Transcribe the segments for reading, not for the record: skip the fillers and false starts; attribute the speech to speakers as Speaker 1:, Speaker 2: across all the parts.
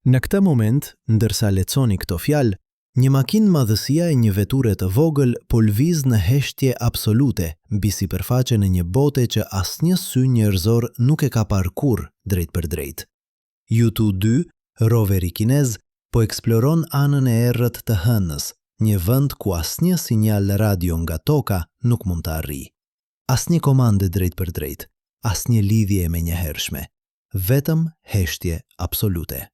Speaker 1: Në këtë moment, ndërsa lexoni këto fjalë, një makinë madhësia e një veture të vogël po lviz në heshtje absolute mbi sipërfaqen e një bote që asnjë sy njerëzor nuk e ka parë kurrë drejt për drejt. Yutu-2, roveri kinez, po eksploron anën e errët të Hënës, një vend ku asnjë sinjal radio nga toka nuk mund të arrijë. Asnjë komande drejt për drejt, asnjë lidhje e menjëhershme, vetëm heshtje absolute.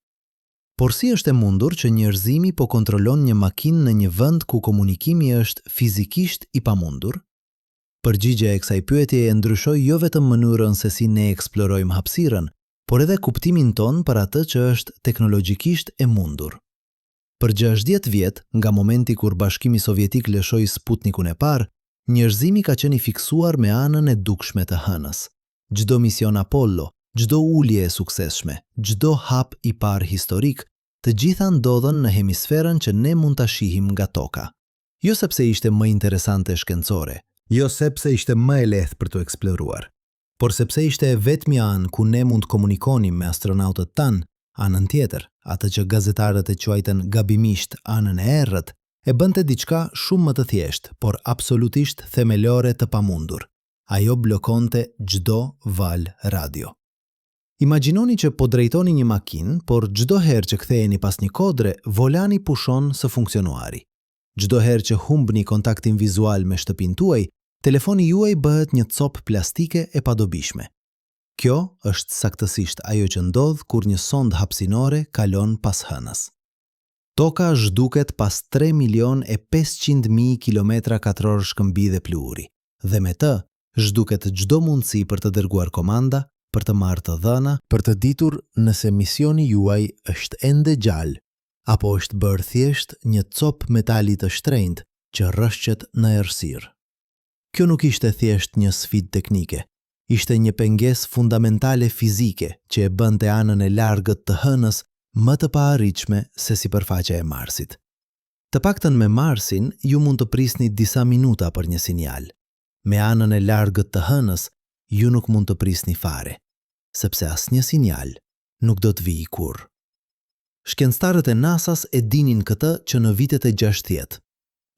Speaker 1: Por si është e mundur që njerëzimi po kontrollon një makinë në një vend ku komunikimi është fizikisht i pamundur? Përgjigjja e kësaj pyetjeje e ndryshoi jo vetëm mënyrën se si ne eksplorojmë hapësirën, por edhe kuptimin ton për atë që është teknologjikisht e mundur. Për 60 vjet, nga momenti kur Bashkimi Sovjetik lëshoi Sputnikun e parë, njerëzimi ka qenë i fiksuar me anën e dukshme të Hënës. Çdo mision Apollo, çdo ulje e suksesshme, çdo hap i parë historik, të gjitha ndodhen në hemisferën që ne mund ta shihim nga toka. Jo sepse ishte më interesante shkencore, jo sepse ishte më e lehtë për të eksploruar, por sepse ishte e vetmja anë ku ne mund të komunikonim me astronautët tanë. Anën tjetër, atë që gazetarët e quajtën gabimisht anën e errët, e bënte diçka shumë më të thjeshtë, por absolutisht themelore të pamundur. Ajo blokonte çdo valë radio. Imagjinoni që po drejtoni një makinë, por çdo herë që ktheheni pas një kodre, volani pushon së funksionuari. Çdo herë që humbni kontaktin vizual me shtëpinë tuaj, telefoni juaj bëhet një copë plastike e padobishme. Kjo është saktësisht ajo që ndodh kur një sondë hapësinore kalon pas Hënës. Toka zhduket pas 3.500.000 km2 shkëmbi dhe pluhuri, dhe me të zhduket çdo mundësi për të dërguar komanda, për të marrë të dhëna, për të ditur nëse misioni juaj është ende gjallë, apo është bërë thjesht një copë metali të shtrenjtë që rrëshqet në errësirë. Kjo nuk ishte thjesht një sfidë teknike, ishte një pengesë fundamentale fizike që e bënte anën e largët të Hënës më të paarritshme se sipërfaqja e Marsit. Të paktën me Marsin, ju mund të prisni disa minuta për një sinjal. Me anën e largët të Hënës, ju nuk mund të prisni fare, sepse asnjë sinjal nuk do të vijë kurrë. Shkencëtarët e NASA-s e dinin këtë që në vitet e 60.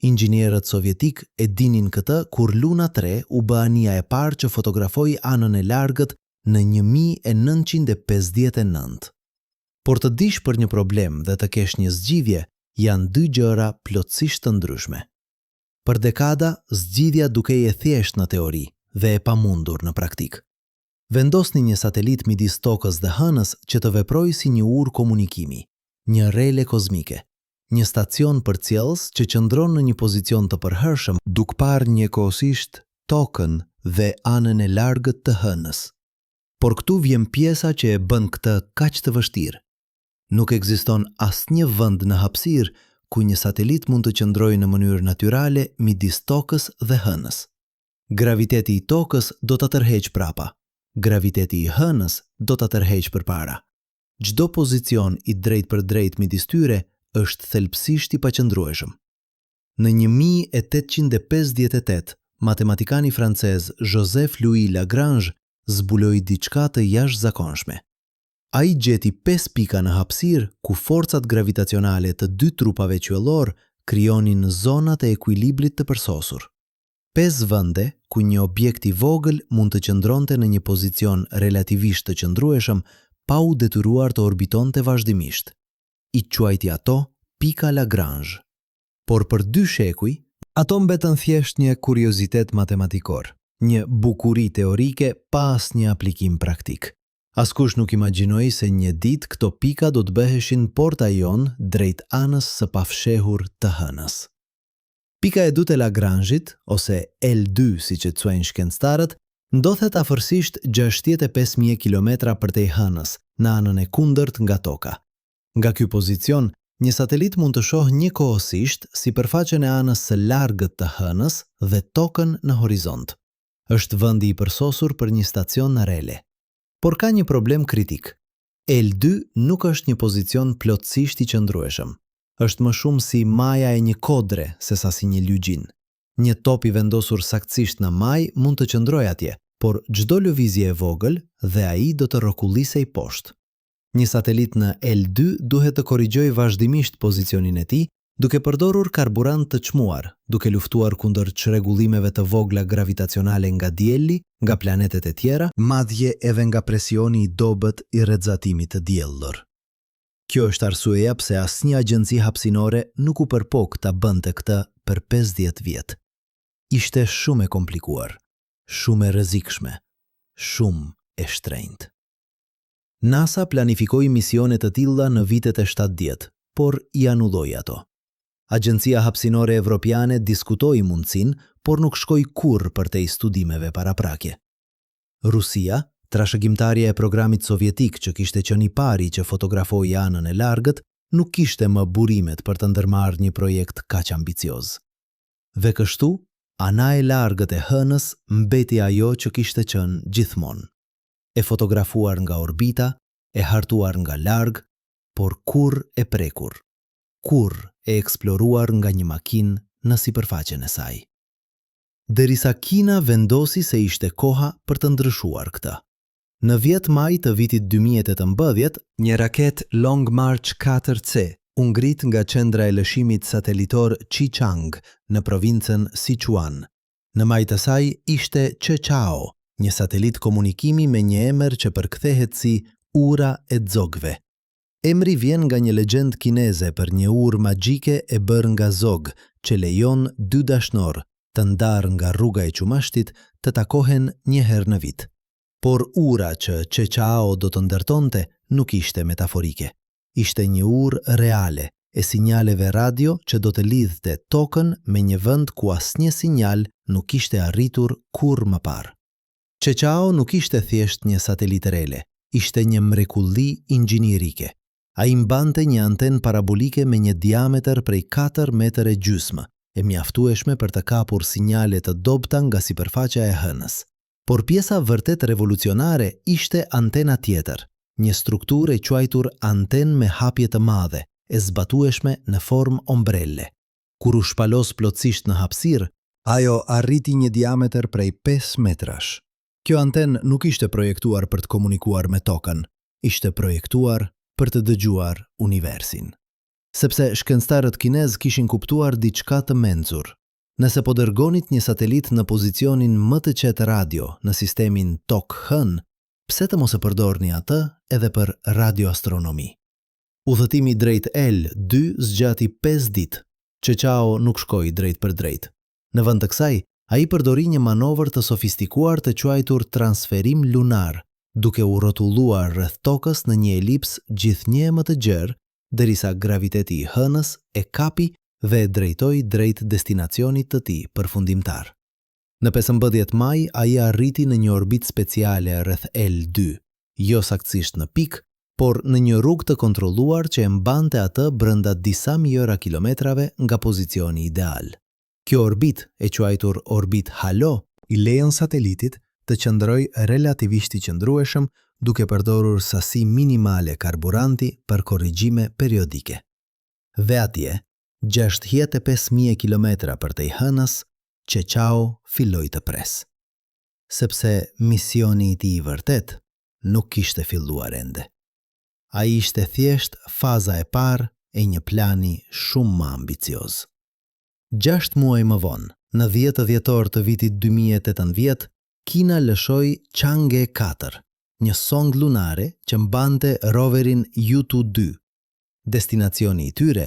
Speaker 1: Inxhinierët sovjetik e dinin këtë kur Luna 3 u bë ania e parë që fotografoi anën e largët në 1959. Por të dish për një problem dhe të kesh një zgjidhje janë dy gjëra plotësisht të ndryshme. Për dekada, zgjidhja dukej e thjeshtë në teori dhe e pamundur në praktik. Vendosni një satelit midis tokës dhe Hënës që të veprojë si një urë komunikimi, një rele kozmike, një stacion përcjellës që qëndron në një pozicion të përhershëm duke parë njëkohësisht tokën dhe anën e largët të Hënës. Por këtu vjen pjesa që e bën këtë kaq të vështirë. Nuk ekziston asnjë vend në hapësirë ku një satelit mund të qëndrojë në mënyrë natyrale midis tokës dhe Hënës. Graviteti i tokës do ta tërheqë prapa. Graviteti i Hënës do ta tërheqë përpara. Çdo pozicion i drejt për drejt midis tyre është thelbësisht i paqëndrueshëm. Në 1858, matematikani francez Joseph Louis Lagrange zbuloi diçka të jashtëzakonshme. Ai gjeti 5 pika në hapësirë ku forcat gravitacionale të dy trupave qiellor krijonin zonat e ekuilibrit të përsosur. 5 vende ku një objekt i vogël mund të qëndronte në një pozicion relativisht të qëndrueshëm pa u detyruar të orbitonte vazhdimisht. I quajti ato pika Lagrange. Por për 2 shekuj, ato mbetën thjesht një kuriozitet matematikor, një bukuri teorike pa asnjë aplikim praktik. Askush nuk imagjinoi se një ditë këto pika do të bëheshin porta jon drejt anës së pafshehur të Hënës. Pika e dytë e Lagrange-it, ose L2 siç e quajnë shkencëtarët, ndodhet afërsisht 65.000 kilometra përtej Hënës, në anën e kundërt nga toka. Nga ky pozicion, një satelit mund të shohë njëkohësisht sipërfaqen e anës së largët të Hënës dhe tokën në horizont. Është vendi i përsosur për një stacion rele. Por ka një problem kritik. L2 nuk është një pozicion plotësisht i qëndrueshëm. Është më shumë si maja e një kodre sesa si një lygjin. Një top i vendosur saktësisht në maj mund të qëndrojë atje, por çdo lëvizje e vogël dhe ai do të rrokullisej poshtë. Një satelit në L2 duhet të korrigjojë vazhdimisht pozicionin e tij, duke përdorur karburant të çmuar, duke luftuar kundër çrregullimeve të vogla gravitacionale nga dielli, nga planetet e tjera, madje edhe nga presioni i dobët i rrethzatimit të diellor. Kjo është arsyeja pse asnjë agjenci hapësinore nuk u përpok ta bënte këtë për 50 vjet. Ishte shumë e komplikuar, shumë e rrezikshme, shumë e shtrenjtë. NASA planifikoi misione të tilla në vitet e 70, por i anulloi ato. Agjencia Hapësinore Evropiane diskutoi mundësinë, por nuk shkoi kurrë përtej studimeve paraprakje. Rusia, trashëgimtarja e programit sovjetik që kishte qenë i pari që fotografoi anën e largët, nuk kishte më burimet për të ndërmarrë një projekt kaq ambicioz. Dhe kështu, ana e largët e hënës mbeti ajo që kishte qenë gjithmonë. E fotografuar nga orbita, e hartuar nga larg, por kurrë e prekur, kurrë e eksploruar nga një makinë në sipërfaqen e saj. Derisa Kina vendosi se ishte koha për të ndryshuar këtë. Në 10 maj të vitit 2018, një raket Long March 4C u ngrit nga qendra e lëshimit satelitor Xichang në provincën Sichuan. Në majë të saj ishte Chechao, një satelit komunikimi me një emër që përkthehet si ura e zogëve. Emri vjen nga një legjend kineze për një urë magjike e bërë nga zog, që lejon 2 dashnor të ndarë nga rruga e qumashtit të takohen një herë në vit. Por ura që Chechao do të ndërtonte nuk ishte metaforike. Ishte një urë reale e sinjaleve radio që do të lidhte tokën me një vend ku asnjë sinjal nuk ishte arritur kurrë më parë. Chechao nuk ishte thjesht një satelit rele, ishte një mrekulli inxhinierike. Ai mbante një antenë parabolike me një diametër prej 4 metër e gjysmë, e mjaftueshme për të kapur sinjale të dobta nga sipërfaqja e hënës. Por pjesa vërtet revolucionare ishte antena tjetër, një strukturë e quajtur antenë me hapje të madhe, e zbatueshme në formë ombrelle. Kur u shpalos plotësisht në hapësirë, ajo arriti një diametër prej 5 metrash. Kjo antenë nuk ishte projektuar për të komunikuar me tokën, ishte projektuar për të dëgjuar universin. Sepse shkencëtarët kinez kishin kuptuar diçka të mençur. Nëse po dërgonit një satelit në pozicionin më të qetë radio në sistemin tok-hën, pse të mos e përdorni atë edhe për radioastronomi? Udhëtimi drejt L2 zgjati 5 ditë. Chechao nuk shkoi drejt për drejt. Në vend të kësaj, ai përdori një manovër të sofistikuar të quajtur transferim lunar, duke u rrotulluar rreth tokës në një elips gjithnjë më të gjerë, derisa graviteti i hënës e kapi dhe e drejtoi drejt destinacionit të tij përfundimtar. Në 15 maj, ai arriti në një orbit speciale rreth L2, jo saktësisht në pikë, por në një rrugë të kontrolluar që e mbante atë brenda disa mijëra kilometrave nga pozicioni ideal. Kjo orbit, e quajtur orbit halo, i lejon satelitit të qëndrojë relativisht i qëndrueshëm duke përdorur sasi minimale karburanti për korrigjime periodike. Dhe atje, 65.000 kilometra përtej hënës, Chechao filloi të pres. Sepse misioni i tij i vërtet nuk kishte filluar ende. Ai ishte thjesht faza e parë e një plani shumë më ambicioz. 6 muaj më vonë, në 10 dhjetor të vitit 2018, Kina lëshoi Chang'e 4, një sond lunare që mbante roverin Yutu-2. Destinacioni i tyre,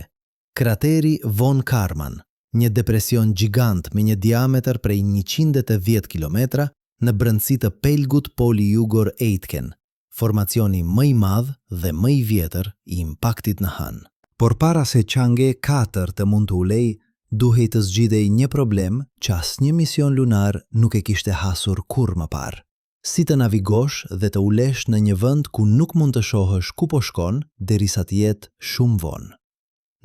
Speaker 1: krateri Von Karman, një depresion gjigant me një diametër prej 110 km në brendësi të pelgut Poli-Jugor Aitken, formacioni më i madh dhe më i vjetër i impaktit në hënë. Por para se Chang'e 4 të mund të ulej, duhej të zgjidhej një problem që asnjë mision lunar nuk e kishte hasur kurrë më parë. Si të navigosh dhe të ulesh në një vend ku nuk mund të shohësh ku po shkon derisa të jetë shumë vonë.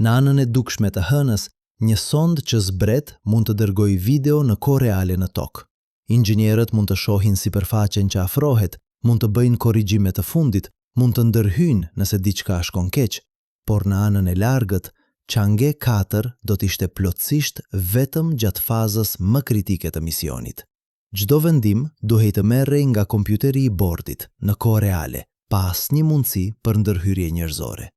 Speaker 1: Në anën e dukshme të hënës, një sond që zbret mund të dërgojë video në kohë reale në tokë. Inxhinierët mund të shohin sipërfaqen që afrohet, mund të bëjnë korrigjime të fundit, mund të ndërhyjnë nëse diçka shkon keq, por në anën e largët, Chang'e 4 do të ishte plotësisht vetëm gjatë fazës më kritike të misionit. Çdo vendim duhej të merrej nga kompjuteri i bordit në kohë reale, pa asnjë mundësi për ndërhyrje njerëzore.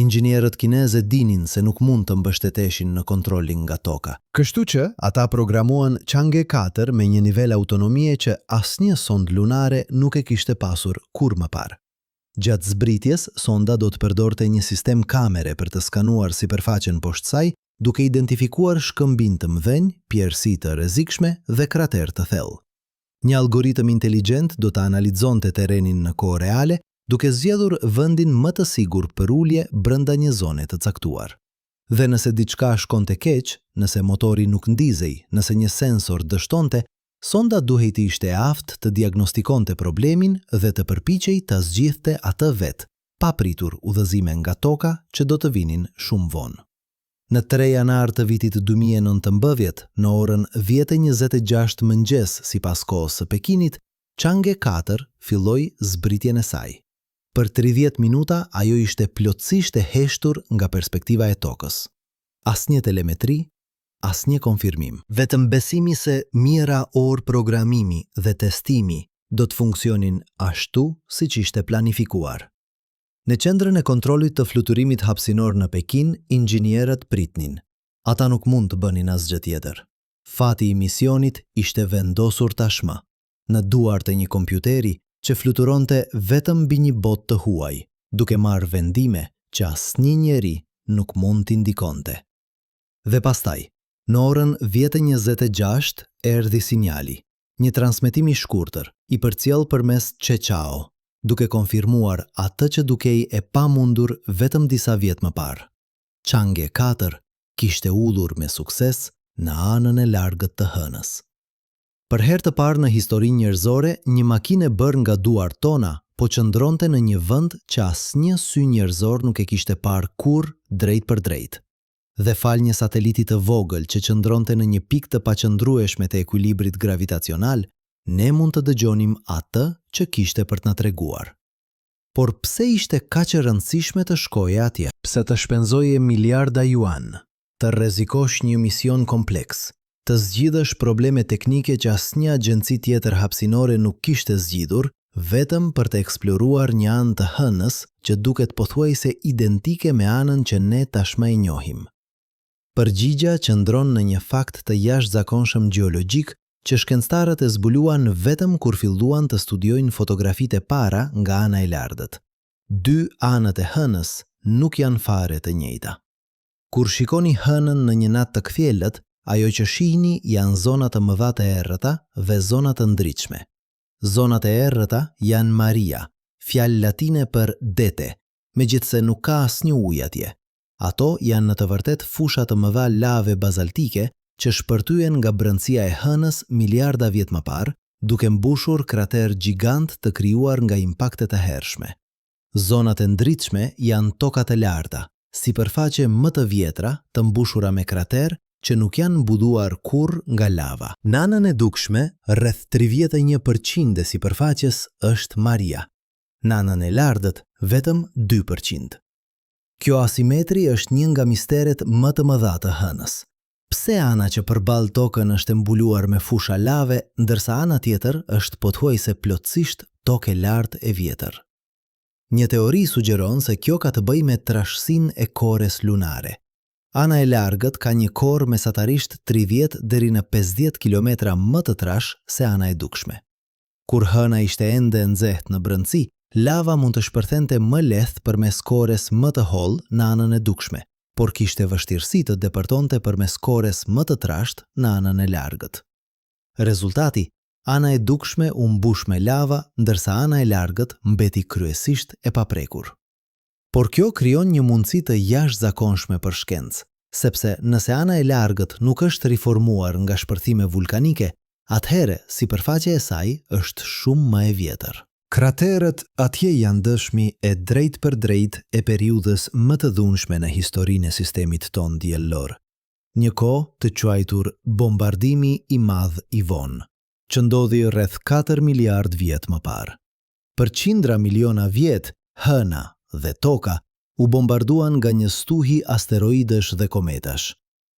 Speaker 1: Inxhinierët kineze dinin se nuk mund të mbështeteshin në kontrollin nga toka. Kështu që ata programuan Chang'e 4 me një nivel autonomie që asnjë sond lunare nuk e kishte pasur kur më parë. Gjatë zbritjes, sonda do të përdorte një sistem kamere për të skanuar sipërfaqen poshtë saj, duke identifikuar shkëmbin të mëdhenj, pjerësi të rrezikshme dhe krater të thellë. Një algoritëm inteligjent do të analizonte terrenin në kohë reale, duke zgjedhur vendin më të sigurt për ulje brenda një zone të caktuar. Dhe nëse diçka shkonte keq, nëse motori nuk ndizej, nëse një sensor dështonte, sonda duhej të ishte e aftë të diagnostikonte problemin dhe të përpiqej ta zgjidhte atë vetë, pa pritur udhëzime nga toka që do të vinin shumë vonë. Në 3 janar të vitit 2019, në orën 10:26 mëngjes sipas kohës së Pekinit, Chang'e 4 filloi zbritjen e saj. Për 30 minuta ajo ishte plotësisht e heshtur nga perspektiva e tokës. Asnjë telemetri, asnjë konfirmim. Vetëm besimi se mijëra orë programimi dhe testimi do të funksionin ashtu siç ishte planifikuar. Në qendrën e kontrollit të fluturimit hapësinor në Pekin, inxhinierët pritnin. Ata nuk mund të bënin asgjë tjetër. Fati i misionit ishte vendosur tashmë, në duart e një kompjuteri që fluturonte vetëm mbi një botë të huaj, duke marrë vendime që asnjë njeri nuk mund t'i ndikonte. Dhe pastaj, në orën 10:26 erdhi sinjali, një transmetim i shkurtër, i përcjell përmes Chechao, duke konfirmuar atë që dukej e pamundur vetëm disa vjet më parë. Chang'e 4 kishte udhur me sukses në anën e largët të hënës. Për herë të parë në historinë njerëzore, një makinë e bërë nga duart tona po qëndronte në një vend që asnjë sy njerëzor nuk e kishte parë kurrë drejt për drejt. Dhe fal një sateliti të vogël që qëndronte në një pikë të paqëndrueshme të ekuilibrit gravitacional, ne mund të dëgjonim atë që kishte për të na treguar. Por pse ishte kaq e rëndësishme të shkoje atje? Pse të shpenzoje miliarda yuan, të rrezikosh një mision kompleks, të zgjidhësh probleme teknike që asnjë agjenci tjetër hapësinore nuk kishte zgjidhur, vetëm për të eksploruar një anë të hënës që duket pothuajse identike me anën që ne tashmë e njohim. Përgjigja qëndron në një fakt të jashtëzakonshëm gjeologjik që shkencëtarët e zbuluan vetëm kur filluan të studiojnë fotografitë e para nga ana e largët. 2 anët e hënës nuk janë fare të njëjta. Kur shikoni hënën në një natë të kthjellët, ajo që shihni janë zonat të mëdha të errëta dhe zonat të ndritshme. Zonat e errëta janë Maria, fjalë latine për dete, megjithse nuk ka asnjë ujë atje. Ato janë në të vërtet fusha të mëdha lave bazaltike që shpërtyen nga brendësia e hënës miliarda vjet më parë, duke mbushur krater gjigant të krijuar nga impaktet e hershme. Zonat e ndritshme janë tokat e larta, sipërfaqe më të vjetra të mbushura me krater që nuk janë mbuduar kurrë nga lava. Në anën e dukshme, rreth 31% e sipërfaqes është Maria. Në anën e largët, vetëm 2%. Kjo asimetri është një nga misteret më të mëdha të hënës. Pse ana që përballë tokën është mbuluar me fusha lave, ndërsa ana tjetër është pothuajse plotësisht tokë e lartë e vjetër? Një teori sugjeron se kjo ka të bëjë me trashësinë e korres lunare. Ana e largët ka një korr mesatarisht 30 deri në 50 kilometra më të trash se ana e dukshme. Kur hëna ishte ende nxehtë në brendësi, lava mund të shpërthente më lehtë përmes korres më të hollë në anën e dukshme, por kishte vështirësi të depërtonte përmes korres më të trashtë në anën e largët. Rezultati, ana e dukshme u mbush me lava, ndërsa ana e largët mbeti kryesisht e paprekur. Por kjo krijon një mundësi të jashtëzakonshme për shkencë, sepse nëse ana e largët nuk është riformuar nga shpërthime vulkanike, atëherë sipërfaqja e saj është shumë më e vjetër. Kraterët atje janë dëshmi e drejt për drejt e periudhës më të dhunshme në historinë e sistemit tonë diellor. Një kohë të quajtur bombardimi i madh i vonë, që ndodhi rreth 4 miliard vjet më parë. Për qindra miliona vjet, hëna dhe toka u bombarduan nga një stuhi asteroidësh dhe kometash.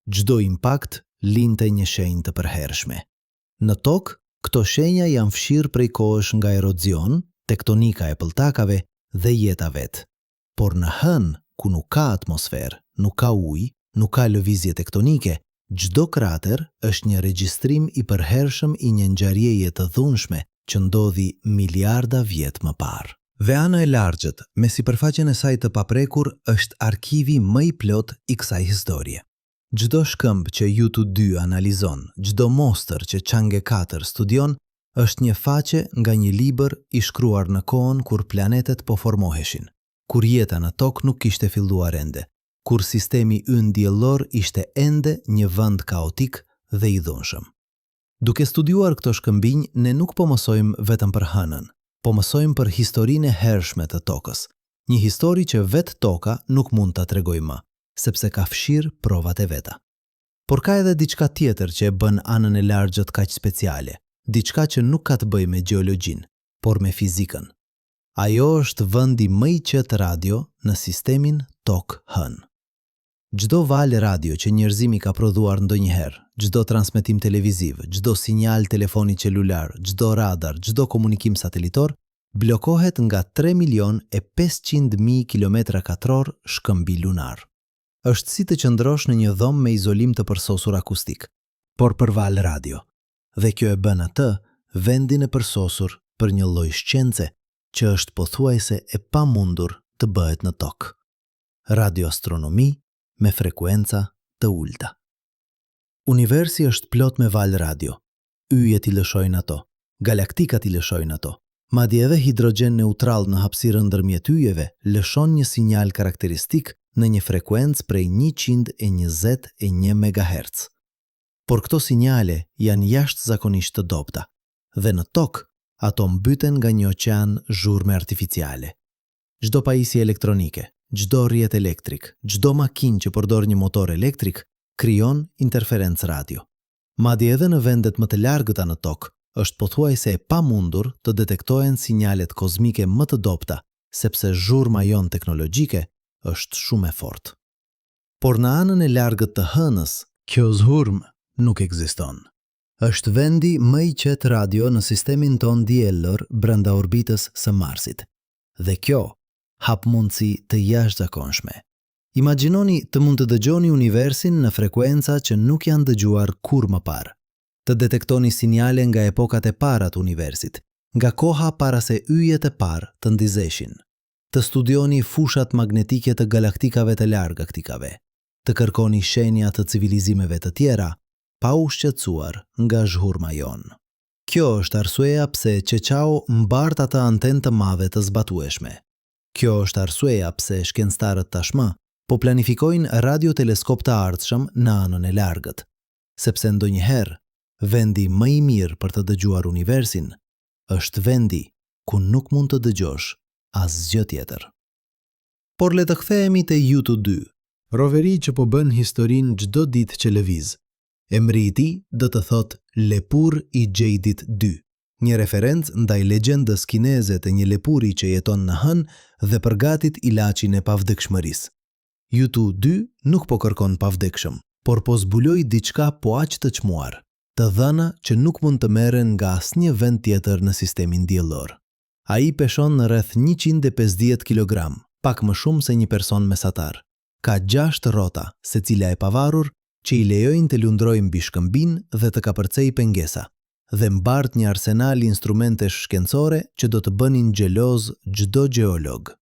Speaker 1: Çdo impakt linte një shenjë të përhershme. Në tokë, këto shenja janë fshirë prej kohësh nga erodion, tektonika e pëlltakave, dhe jeta vetë. Por në hënë, ku nuk ka atmosferë, nuk ka ujë, nuk ka lëvizje tektonike, çdo krater është një regjistrim i përhershëm i një ngjarjeje të dhunshme që ndodhi miliarda vjet më parë. Dhe ana e largjët, me sipërfaqen e saj të paprekur, është arkivi më i plot i kësaj historie. Çdo shkëmb që YouTube-2 analizon, çdo mostër që Chang'e 4 studion, është një faqe nga një libër i shkruar në kohën kur planetet po formoheshin, kur jeta në tokë nuk kishte filluar ende, kur sistemi ynë diellor ishte ende një vend kaotik dhe i dhunshëm. Duke studiuar këto shkëmbinj, ne nuk po mësojmë vetëm për hënën, po mësojmë për historinë e hershme të tokës, një histori që vetë toka nuk mund ta tregojë më, sepse ka fshirë provat e veta. Por ka edhe diçka tjetër që e bën anën e largjët kaq speciale, diçka që nuk ka të bëjë me gjeologjin, por me fizikën. Ajo është vendi më i qetë radio në sistemin Tokë-Hën. Çdo valë radio që njerëzimi ka prodhuar ndonjëherë, çdo transmetim televiziv, çdo sinjal telefoni celular, çdo radar, çdo komunikim satelitor, blokohet nga 3.500.000 km2 shkëmbi lunar. Është si të qëndrosh në një dhomë me izolim të përsosur akustik, por për valë radio. Dhe kjo e bën atë vendin e përsosur për një lloj shqence që është pothuajse e pamundur të bëhet në tokë. Radioastronomi me frekuenca të ulta. Universi është plot me valë radio. Yjet i lëshojnë ato, galaktikat i lëshojnë ato. Madje edhe hidrogen neutral në hapësirën ndërmjet yjeve lëshon një sinjal karakteristik në një frekuencë prej 121 MHz. Por këto sinjale janë jashtëzakonisht të dobta, dhe në tokë ato mbyten nga një oqean zhurme artificiale. Çdo pajisje elektronike, çdo rrjet elektrik, çdo makinë që përdor një motor elektrik, krijon interferencë radio. Madje edhe në vendet më të largëta në tokë, është pothuajse e pamundur të detektohen sinjalet kozmike më të dobta, sepse zhurma jon teknologjike është shumë e fortë. Por në anën e largët të hënës, kjo zhurmë nuk ekziston. Është vendi më i qetë radio në sistemin ton diellor brenda orbitës së Marsit. Dhe kjo hap mundësi të jashtëzakonshme. Imagjinoni të mund të dëgjoni universin në frekuenca që nuk janë dëgjuar kur më parë. Të detektoni sinjale nga epokat e para të universit, nga koha para se yjet e parë të ndizeshin. Të studioni fushat magnetike të galaktikave të largaktikave. Të kërkoni shenja të civilizimeve të tjera, pa u shqetësuar nga zhurma jon. Kjo është arsyeja pse Qeqao mbart atë antenë të madhe të zbatueshme. Kjo është arsyeja pse shkencëtarët tashmë po planifikojnë radioteleskop të ardhshëm në anën e largët, sepse ndonjëherë vendi më i mirë për të dëgjuar universin është vendi ku nuk mund të dëgjosh asgjë tjetër. Por le të kthehemi te YouTube-2, roveri që po bën historinë çdo ditë që lëviz. Emri i tij do të thotë Lepur i Gjejdit 2, një referencë ndaj legjendës kineze të një lepuri që jeton në hënë dhe përgatit ilaçin e pavdekshmërisë. YouTube-2 nuk po kërkon pavdekshëm, por po zbuloi diçka po aq të çmuar, të dhëna që nuk mund të merren nga asnjë vend tjetër në sistemin diellor. Ai peshon në rreth 150 kg, pak më shumë se një person mesatar. Ka 6 rrota, secila e pavarur, që i lejojnë të lundrojnë mbi shkëmbin dhe të kapërcej pengesa, dhe mbart një arsenal instrumentesh shkencore që do të bënin xheloz çdo gjeolog.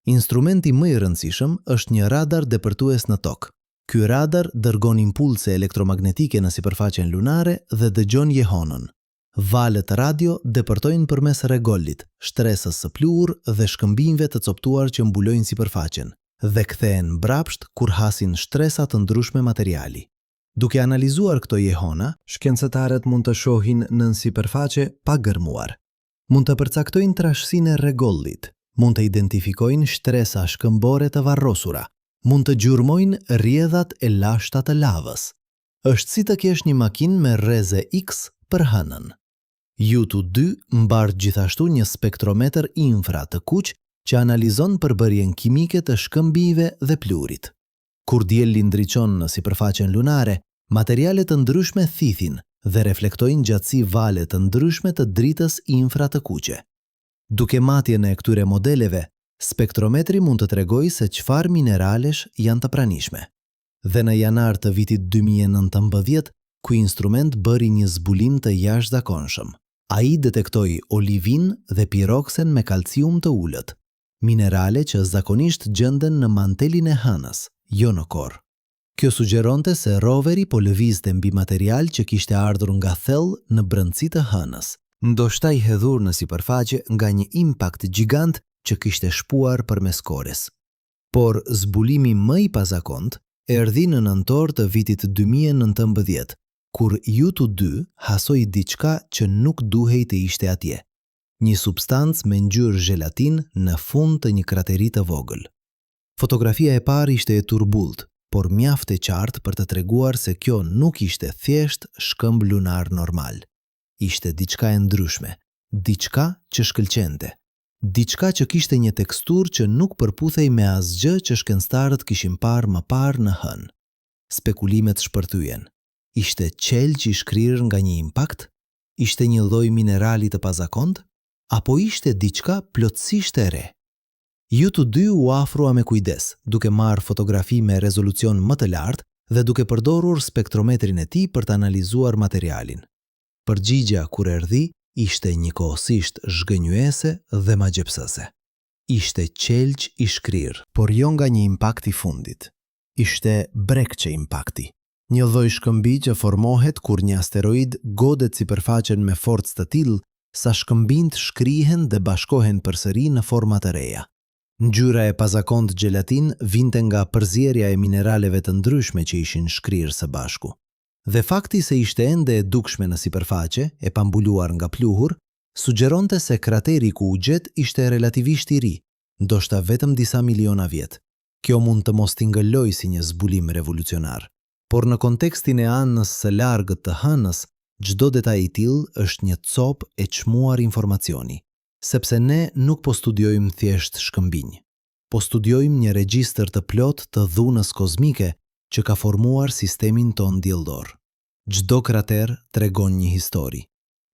Speaker 1: Instrumenti më i rëndësishëm është një radar depërtues në tokë. Ky radar dërgon impulse elektromagnetike në sipërfaqen lunare dhe dëgjon jehonën. Valët radio depërtojnë përmes regollit, shtresës së pluhur dhe shkëmbinjve të coptuar që mbulojnë sipërfaqen, dhe kthehen mbrapsht kur hasin shtresa të ndryshme materiali. Duke analizuar këto jehona, shkencëtarët mund të shohin nën sipërfaqe pa gërmuar. Mund të përcaktojnë trashësinë e rregollit, mund të identifikojnë shtresa shkëmbore të varrosura, mund të gjurmojnë rrjedhat e lashta të lavës. Është si të kesh një makinë me rreze X për hënën. YouTube-2 mbart gjithashtu një spektrometer infra të kuq që analizon përbërjen kimike të shkëmbijve dhe pluhurit. Kur dielli ndriçon në sipërfaqen lunare, materiale të ndryshme thithin dhe reflektojnë gjatësi vale të ndryshme të dritës infra të kuqe. Duke matjen e këtyre modeleve, Spektrometri mund të tregojë se çfarë mineralesh janë të pranishme. Dhe në janar të vitit 2019, ky instrument bëri një zbulim të jashtëzakonshëm. Ai detektoi olivin dhe piroksen me kalcium të ulët, minerale që zakonisht gjenden në mantelin e hënës, jo në korr. Kjo sugjeronte se roveri po lëvizte mbi material që kishte ardhur nga thellë në brendësi të hënës, ndoshta i hedhur në sipërfaqe nga një impakt gjigant që kishte shpuar përmes korres. Por zbulimi më i pazakontë erdhi në nëntor të vitit 2019, kur U2 hasoi diçka që nuk duhej të ishte atje. Një substancë me ngjyrë zhelatin në fund të një krateri të vogël. Fotografia e parë ishte e turbullt, por mjaft e qartë për të treguar se kjo nuk ishte thjesht shkëmb lunar normal. Ishte diçka e ndryshme, diçka që shkëlqente, diçka që kishte një teksturë që nuk përputhej me asgjë që shkencëtarët kishin parë më parë në hënë. Spekulimet shpërthyen. Ishte qelq i shkrirë nga një impakt? Ishte një lloj minerali të pazakontë? Apo ishte diçka plotësisht e re? U2 u afrua me kujdes, duke marrë fotografi me rezolucion më të lartë dhe duke përdorur spektrometrin e tij për të analizuar materialin. Përgjigjja kur erdhi ishte njëkohësisht zhgënjyese dhe magjepsëse. Ishte qelq i shkrirë, por jo nga një impakt i fundit. Ishte brekçe impakti. Një lloj shkëmbi që formohet kur një asteroid godet sipërfaqen me forcë të tillë sa shkëmbinjt shkrihen dhe bashkohen përsëri në forma të reja. Ngjyra e pazakontë gjelatin vinte nga përzierja e mineraleve të ndryshme që ishin shkrirë së bashku. Dhe fakti se ishte ende e dukshme në sipërfaqe, e pambuluar nga pluhur, sugjeronte se krateri ku u gjet ishte relativisht i ri, ndoshta vetëm disa miliona vjet. Kjo mund të mos tingëllojë si një zbulim revolucionar, por në kontekstin e anës së largët të hënës, çdo detaj i tillë është një copë e çmuar informacioni, sepse ne nuk po studiojmë thjesht shkëmbinj, po studiojmë një regjistër të plot të dhunës kozmike që ka formuar sistemin ton diellor. Çdo krater tregon një histori.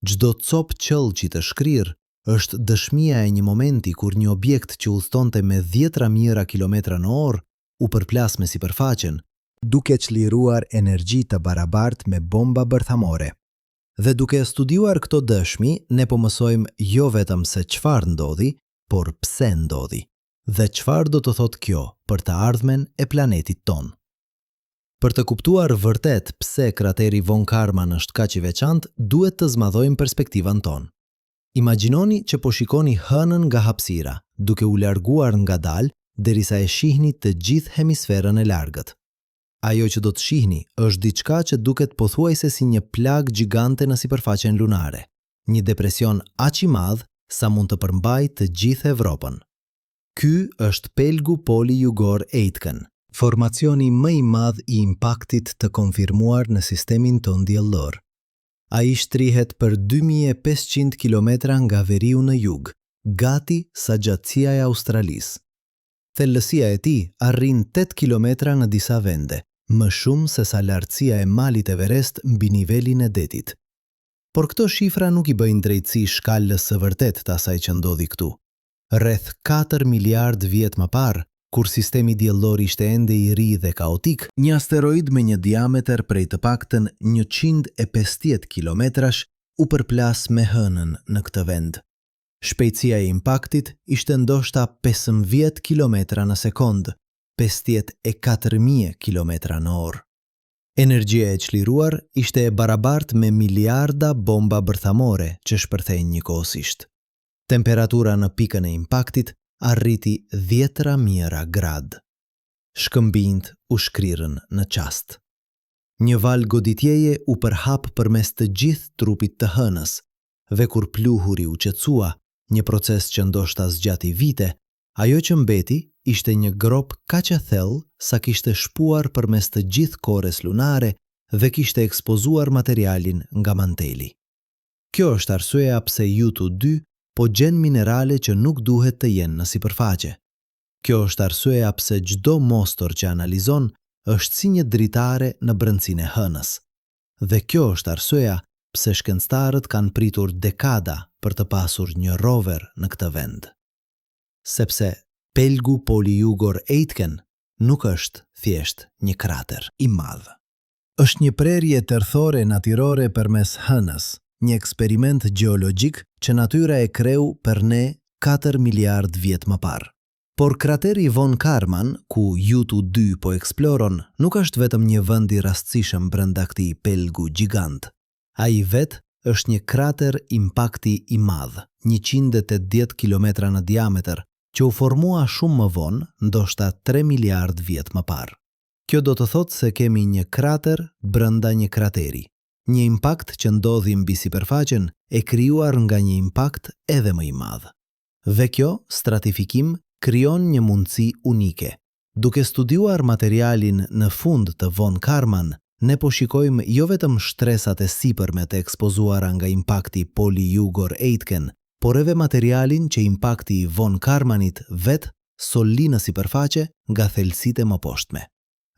Speaker 1: Çdo copë qëllçi të shkrirë është dëshmia e një momenti kur një objekt që udhëtonte me 10 mijëra kilometra në orë u përplas me sipërfaqen, duke çliruar energji të barabartë me bomba bërthamore. Dhe duke studiuar këto dëshmi, ne po mësojmë jo vetëm se çfarë ndodhi, por pse ndodhi, dhe çfarë do të thotë kjo për të ardhmen e planetit ton. Për të kuptuar vërtet pse krateri Von Karman është kaq i veçantë, duhet të zmadhojmë perspektivan ton. Imagjinoni që po shikoni hënën nga hapësira, duke u larguar ngadalë derisa e shihni të gjithë hemisferën e largët. Ajo që do të shihni është diçka që duket pothuajse si një plagë gjigante në sipërfaqen lunare, një depresion aq i madh sa mund të përmbajë të gjithë Evropën. Ky është pelgu poli jugor Aitken, formacioni më i madh i impaktit të konfirmuar në sistemin ton diellor. Ai shtrihet për 2500 kilometra nga veriu në jug, gati sa gjatësia e Australisë. Thellësia e tij arrin 8 kilometra në disa vende, më shumë se sa lartësia e malit Everest mbi nivelin e detit. Por këto shifra nuk i bëjnë drejtësi shkallës së vërtet të asaj që ndodhi këtu. Rreth 4 miliard vjet më parë, kur sistemi diellor ishte ende i ri dhe kaotik, një asteroid me një diametër prej të paktën 150 kilometrash u përplas me hënën në këtë vend. Shpejtësia e impaktit ishte ndoshta 15 kilometra në sekond, 54.000 kilometra në orë. Energjia e çliruar ishte e barabartë me miliarda bomba bërthamore që shpërthejnë njëkohësisht. Temperatura në pikën e impaktit arriti 10 mijëra grad. Shkëmbinjt u shkrirën në qast. Një val goditjeje u përhap përmes të gjithë trupit të hënës, dhe kur pluhuri u qetësua, një proces që ndoshta zgjati vite, ajo që mbeti ishte një grop kaq e thellë sa kishte shpuar përmes të gjithë korres lunare dhe kishte ekspozuar materialin nga manteli. Kjo është arsyeja pse U2 po gjen minerale që nuk duhet të jenë në sipërfaqe. Kjo është arsyeja pse çdo mostor që analizon është si një dritare në brendësinë e hënës. Dhe kjo është arsyeja pse shkencëtarët kanë pritur dekada për të pasur një rover në këtë vend. Sepse Pelgu Polyugor Aitken nuk është thjesht një krater i madh. Është një prerje tërthore natyrore përmes hënës, një eksperiment gjeologjik që natyra e kreu për ne 4 miliard vjet më parë. Por krateri Von Karman, ku U2 po eksploron, nuk është vetëm një vend i rastësishëm brenda këtij pelgu gjigant. Ai vetë është një krater impakti i madh, 180 kilometra në diametër, që u formua shumë më vonë, ndoshta 3 miliard vjet më parë. Kjo do të thotë se kemi një krater brenda një krateri, një impakt që ndodhi mbi sipërfaqen e krijuar nga një impakt edhe më i madh. Dhe kjo stratifikim krijon një mundësi unike. Duke studiuar materialin në fund të Von Karman, ne po shikojmë jo vetëm shtresat e sipërme të ekspozuara nga impakti Polyugor Aitken, por edhe materialin që impakti i Von Karmanit vetë solli në sipërfaqe nga thelësitë më poshtme.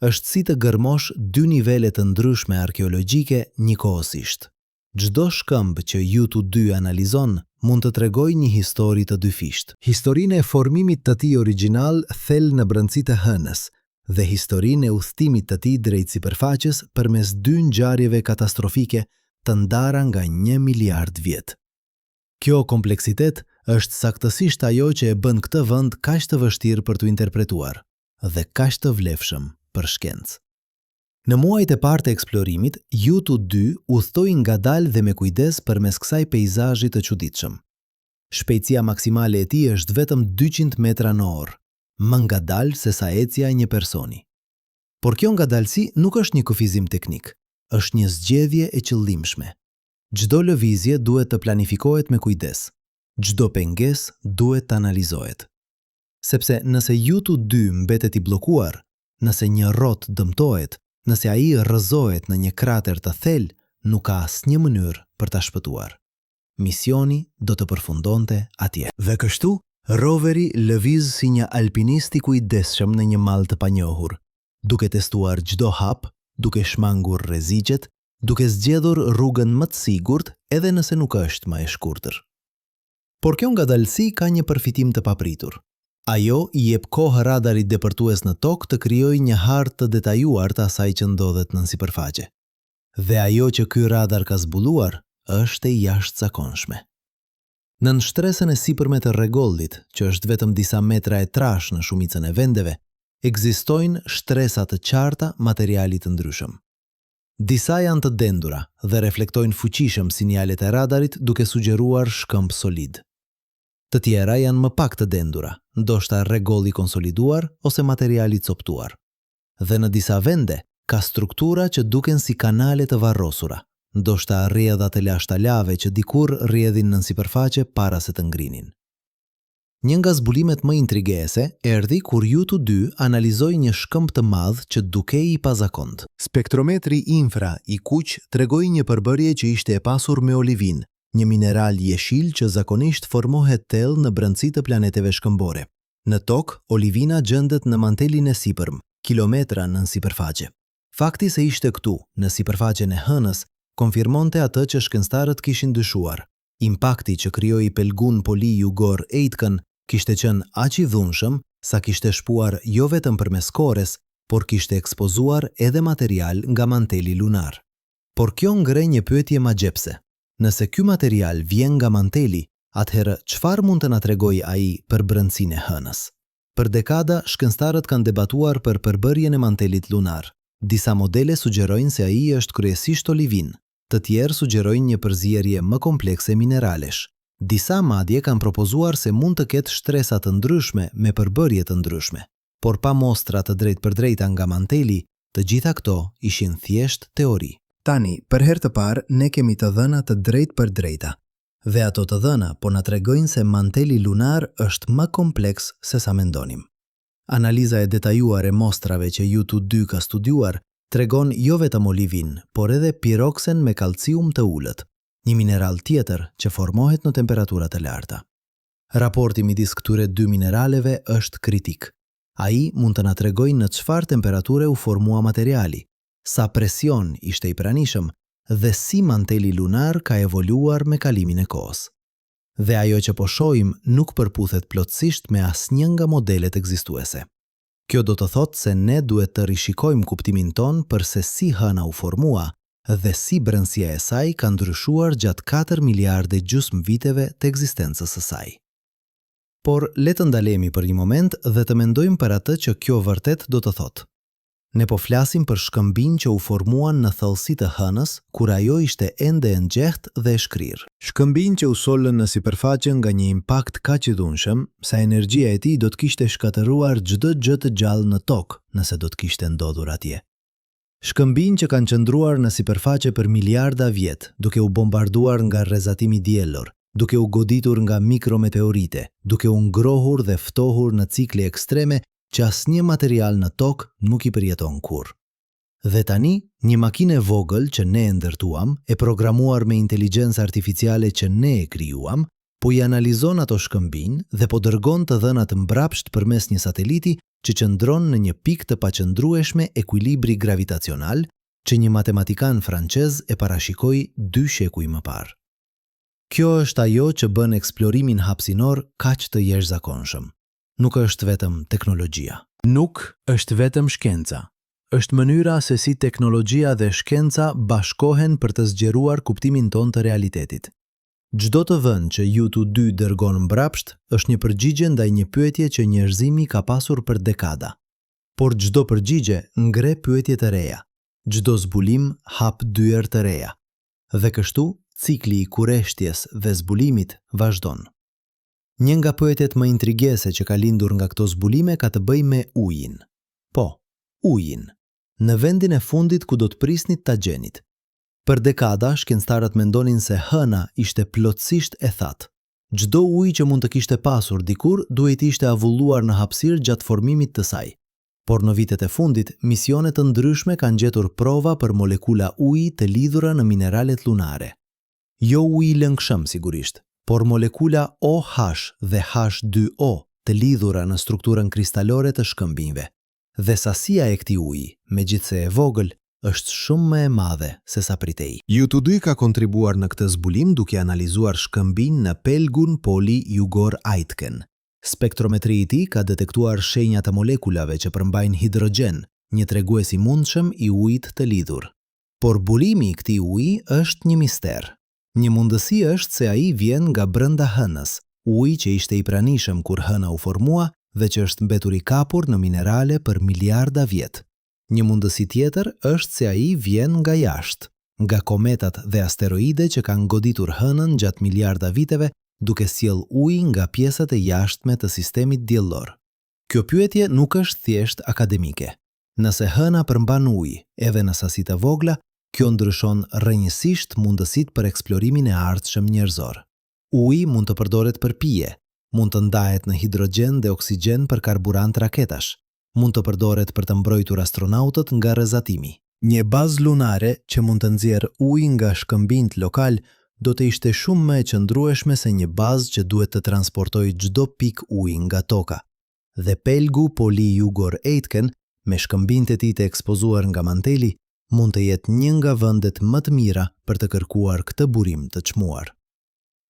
Speaker 1: Është si të gërmosh 2 nivele të ndryshme arkeologjike njëkohësisht. Çdo shkëmbë që U2 analizon mund të tregojë një histori të dyfisht. Historinë e formimit të tij origjinal thel në brendësitë e hënës dhe historinë e udhëtimit të tij drejt sipërfaqes përmes 2 ngjarjeve katastrofike të ndara nga 1 miliard vjet. Kjo kompleksitet është saktësisht ajo që e bën këtë vend kaq të vështirë për t'u interpretuar dhe kaq të vlefshëm për shkencë. Në muajt e parë të eksplorimit, U2 udhtoi ngadalë dhe me kujdes përmes kësaj peizazhi të çuditshëm. Shpejtësia maksimale e tij është vetëm 200 metra në orë, më ngadalë se sa ecja e një personi. Por kjo ngadalësi nuk është një kufizim teknik, është një zgjedhje e qëllimshme. Çdo lëvizje duhet të planifikohet me kujdes. Çdo pengesë duhet të analizohet. Sepse nëse U2 mbetet i bllokuar, nëse një rrotë dëmtohet, nëse ai rrëzohet në një krater të thellë, nuk ka asnjë mënyrë për ta shpëtuar. Misioni do të përfundonte atje. Dhe kështu, roveri lëviz si një alpinist i kujdesshëm në një mall të panjohur, duke testuar çdo hap, duke shmangur rreziqet, duke zgjedhur rrugën më të sigurt edhe nëse nuk është më e shkurtër. Por kjo ngadalësi ka një përfitim të papritur. Ajo i jep kohë radarit depërtues në tokë të krijojë një hartë të detajuar të asaj që ndodhet nën sipërfaqe. Dhe ajo që ky radar ka zbuluar është e jashtëzakonshme. Nën shtresën e sipërme të rregollit, që është vetëm disa metra e trash në shumicën e vendeve, ekzistojnë shtresa të qarta materiali të ndryshëm. Disa janë të dendura dhe reflektojnë fuqishëm sinjalet e radarit duke sugjeruar shkëmbë solid. Të tjera janë më pak të dendura, ndoshta rregolli konsoliduar ose materiali coptuar. Dhe në disa vende ka struktura që duken si kanale të varrosura, ndoshta rrjedhat e lashta lave që dikur rrjedhin nën sipërfaqe para se të ngrinin. Një nga zbulimet më intrigese erdhi kur U2 analizoi një shkëmbë të madh që dukej i pazakont. Spektrometri infra i kuq tregoi një përbërje që ishte e pasur me olivin, një mineral jeshil që zakonisht formohet thellë në brendësi të planeteve shkëmbore. Në tokë, olivina gjendet në mantelin e sipërm, kilometra nën sipërfaqe. Fakti se ishte këtu, në sipërfaqen e hënës, konfirmonte atë që shkencëtarët kishin dyshuar. Impakti që krijoi pelgun Polyugor Aitken kishte qenë aq i dhunshëm sa kishte shpuar jo vetëm përmes kores, por kishte ekspozuar edhe material nga manteli lunar. Por kjo ngre një pyetje magjepse. Nëse ky material vjen nga manteli, atëherë çfarë mund të na tregojë ai për brendësinë e hënës? Për dekada, shkencëtarët kanë debatuar për përbërjen e mantelit lunar. Disa modele sugjerojnë se ai është kryesisht olivin, të tjerë sugjerojnë një përzierje më komplekse mineralesh. Disa madje kanë propozuar se mund të ketë shtresa të ndryshme me përbërje të ndryshme, por pa mostra të drejtpërdrejta nga manteli, të gjitha këto ishin thjesht teori. Tani, për herë të parë, ne kemi të dhëna të drejtpërdrejta. Dhe ato të dhëna po na tregojnë se manteli lunar është më kompleks se sa mendonim. Analiza e detajuar e mostrave që U2 ka studiuar tregon jo vetëm olivin, por edhe piroksen me kalcium të ulët, një mineral tjetër që formohet në temperatura të larta. Raporti midis këtyre 2 mineraleve është kritik. Ai mund të na tregojë në çfarë temperature u formua materiali, sa presion ishte i pranishëm dhe si manteli lunar ka evoluar me kalimin e kohës. dhe ajo që po shohim nuk përputhet plotësisht me asnjë nga modelet ekzistuese. Kjo do të thotë se ne duhet të rishikojmë kuptimin ton për se si hëna u formua dhe si brendësia e saj ka ndryshuar gjatë 4 miliardë gjysmë viteve të ekzistencës së saj. Por le të ndalemi për një moment dhe të mendojmë për atë që kjo vërtet do të thotë. Ne po flasim për shkëmbinj që u formuan në thellësi të hënës, kur ajo ishte ende e nxehtë dhe e shkrirë. Shkëmbinj që u solën në sipërfaqe nga një impakt kaq i dhunshëm, sa energjia e tij do të kishte shkatëruar çdo gjë të gjallë në tokë, nëse do të kishte ndodhur atje. Shkëmbinj që kanë qëndruar në sipërfaqe për miliarda vjet, duke u bombarduar nga rrezatimi diellor, duke u goditur nga mikrometeorite, duke u ngrohur dhe ftohur në cikle ekstreme që asnjë material në tokë nuk i përjeton kurrë. Dhe tani, një makinë e vogël që ne e ndërtuam, e programuar me inteligjencë artificiale që ne e krijuam, po i analizon ato shkëmbinj dhe po dërgon të dhënat mbrapsht përmes një sateliti që qëndron në një pikë të paqëndrueshme ekuilibri gravitacional që një matematikan francez e parashikoi 2 shekuj më parë. Kjo është ajo që bën eksplorimin hapësinor kaq të jashtëzakonshëm. Nuk është vetëm teknologjia. Nuk është vetëm shkenca. Është mënyra se si teknologjia dhe shkenca bashkohen për të zgjeruar kuptimin ton të realitetit. Çdo të vënë që YouTube 2 dërgon mbrapsht është një përgjigje ndaj një pyetje që njerëzimi ka pasur për dekada. Por çdo përgjigje ngre pyetje të reja. Çdo zbulim hap dyer të reja. Dhe kështu, cikli i kurreshtjes dhe zbulimit vazhdon. Një nga pyetjet më intrigese që ka lindur nga këto zbulime ka të bëjë me ujin. Po, ujin. Në vendin e fundit ku do të prisnit ta gjenit. Për dekada, shkencëtarët mendonin se hëna ishte plotësisht e thatë. Çdo ujë që mund të kishte pasur dikur duhet ishte avulluar në hapësirë gjatë formimit të saj. Por në vitet e fundit, misione të ndryshme kanë gjetur prova për molekula uji të lidhura në mineralet lunare. Jo uji lëngshëm sigurisht, por molekula OH dhe H2O të lidhura në strukturën kristalore të shkëmbinjve. Dhe sasia e këtij uji, megjithse e vogël, është shumë më e madhe se sa pritej. YouTube ka kontribuar në këtë zbulim duke analizuar shkëmbinj në pelgun Poli-Jugor-Aitken. Spektrometri i tij ka detektuar shenja të molekulave që përmbajnë hidrogjen, një tregues i mundshëm i ujit të lidhur. Por bulimi i këtij uji është një mister. Një mundësi është se ai vjen nga brenda hënës, uji që ishte i pranishëm kur hëna u formua dhe që është mbetur i kapur në minerale për miliarda vjet. Një mundësi tjetër është se ai vjen nga jashtë, nga kometat dhe asteroide që kanë goditur hënën gjatë miliarda viteve, duke sjell ujë nga pjesët e jashtme të sistemit diellor. Kjo pyetje nuk është thjesht akademike. Nëse hëna përmban ujë edhe në sasi të vogla, kjo ndryshon rrënjësisht mundësitë për eksplorimin e ardhshëm njerëzor. Uji mund të përdoret për pije, mund të ndahet në hidrogjen dhe oksigjen për karburant raketash, mund të përdoret për të mbrojtur astronautët nga rrezatimi. Një bazë lunare që mund të nxjerrë ujë nga shkëmbinjt lokal do të ishte shumë më e qëndrueshme se një bazë që duhet të transportojë çdo pikë uji nga toka. Dhe pelgu Poli-Jugor-Aitken, me shkëmbinjt e tij të ekspozuar nga manteli, mund të jetë një nga vendet më të mira për të kërkuar këtë burim të çmuar.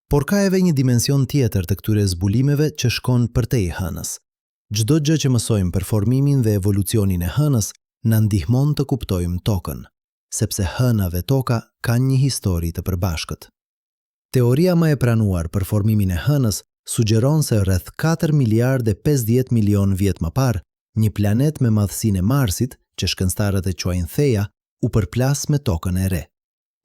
Speaker 1: Por ka edhe një dimension tjetër të këtyre zbulimeve që shkon përtej hënës. Çdo gjë që mësojmë për formimin dhe evolucionin e hënës na ndihmon të kuptojmë tokën, sepse hëna dhe toka kanë një histori të përbashkët. Teoria më e pranuar për formimin e hënës sugjeron se rreth 4 miliardë e 50 milion vjet më parë, një planet me madhësinë e Marsit, që shkencëtarët e quajnë Theia, u përplas me tokën e re.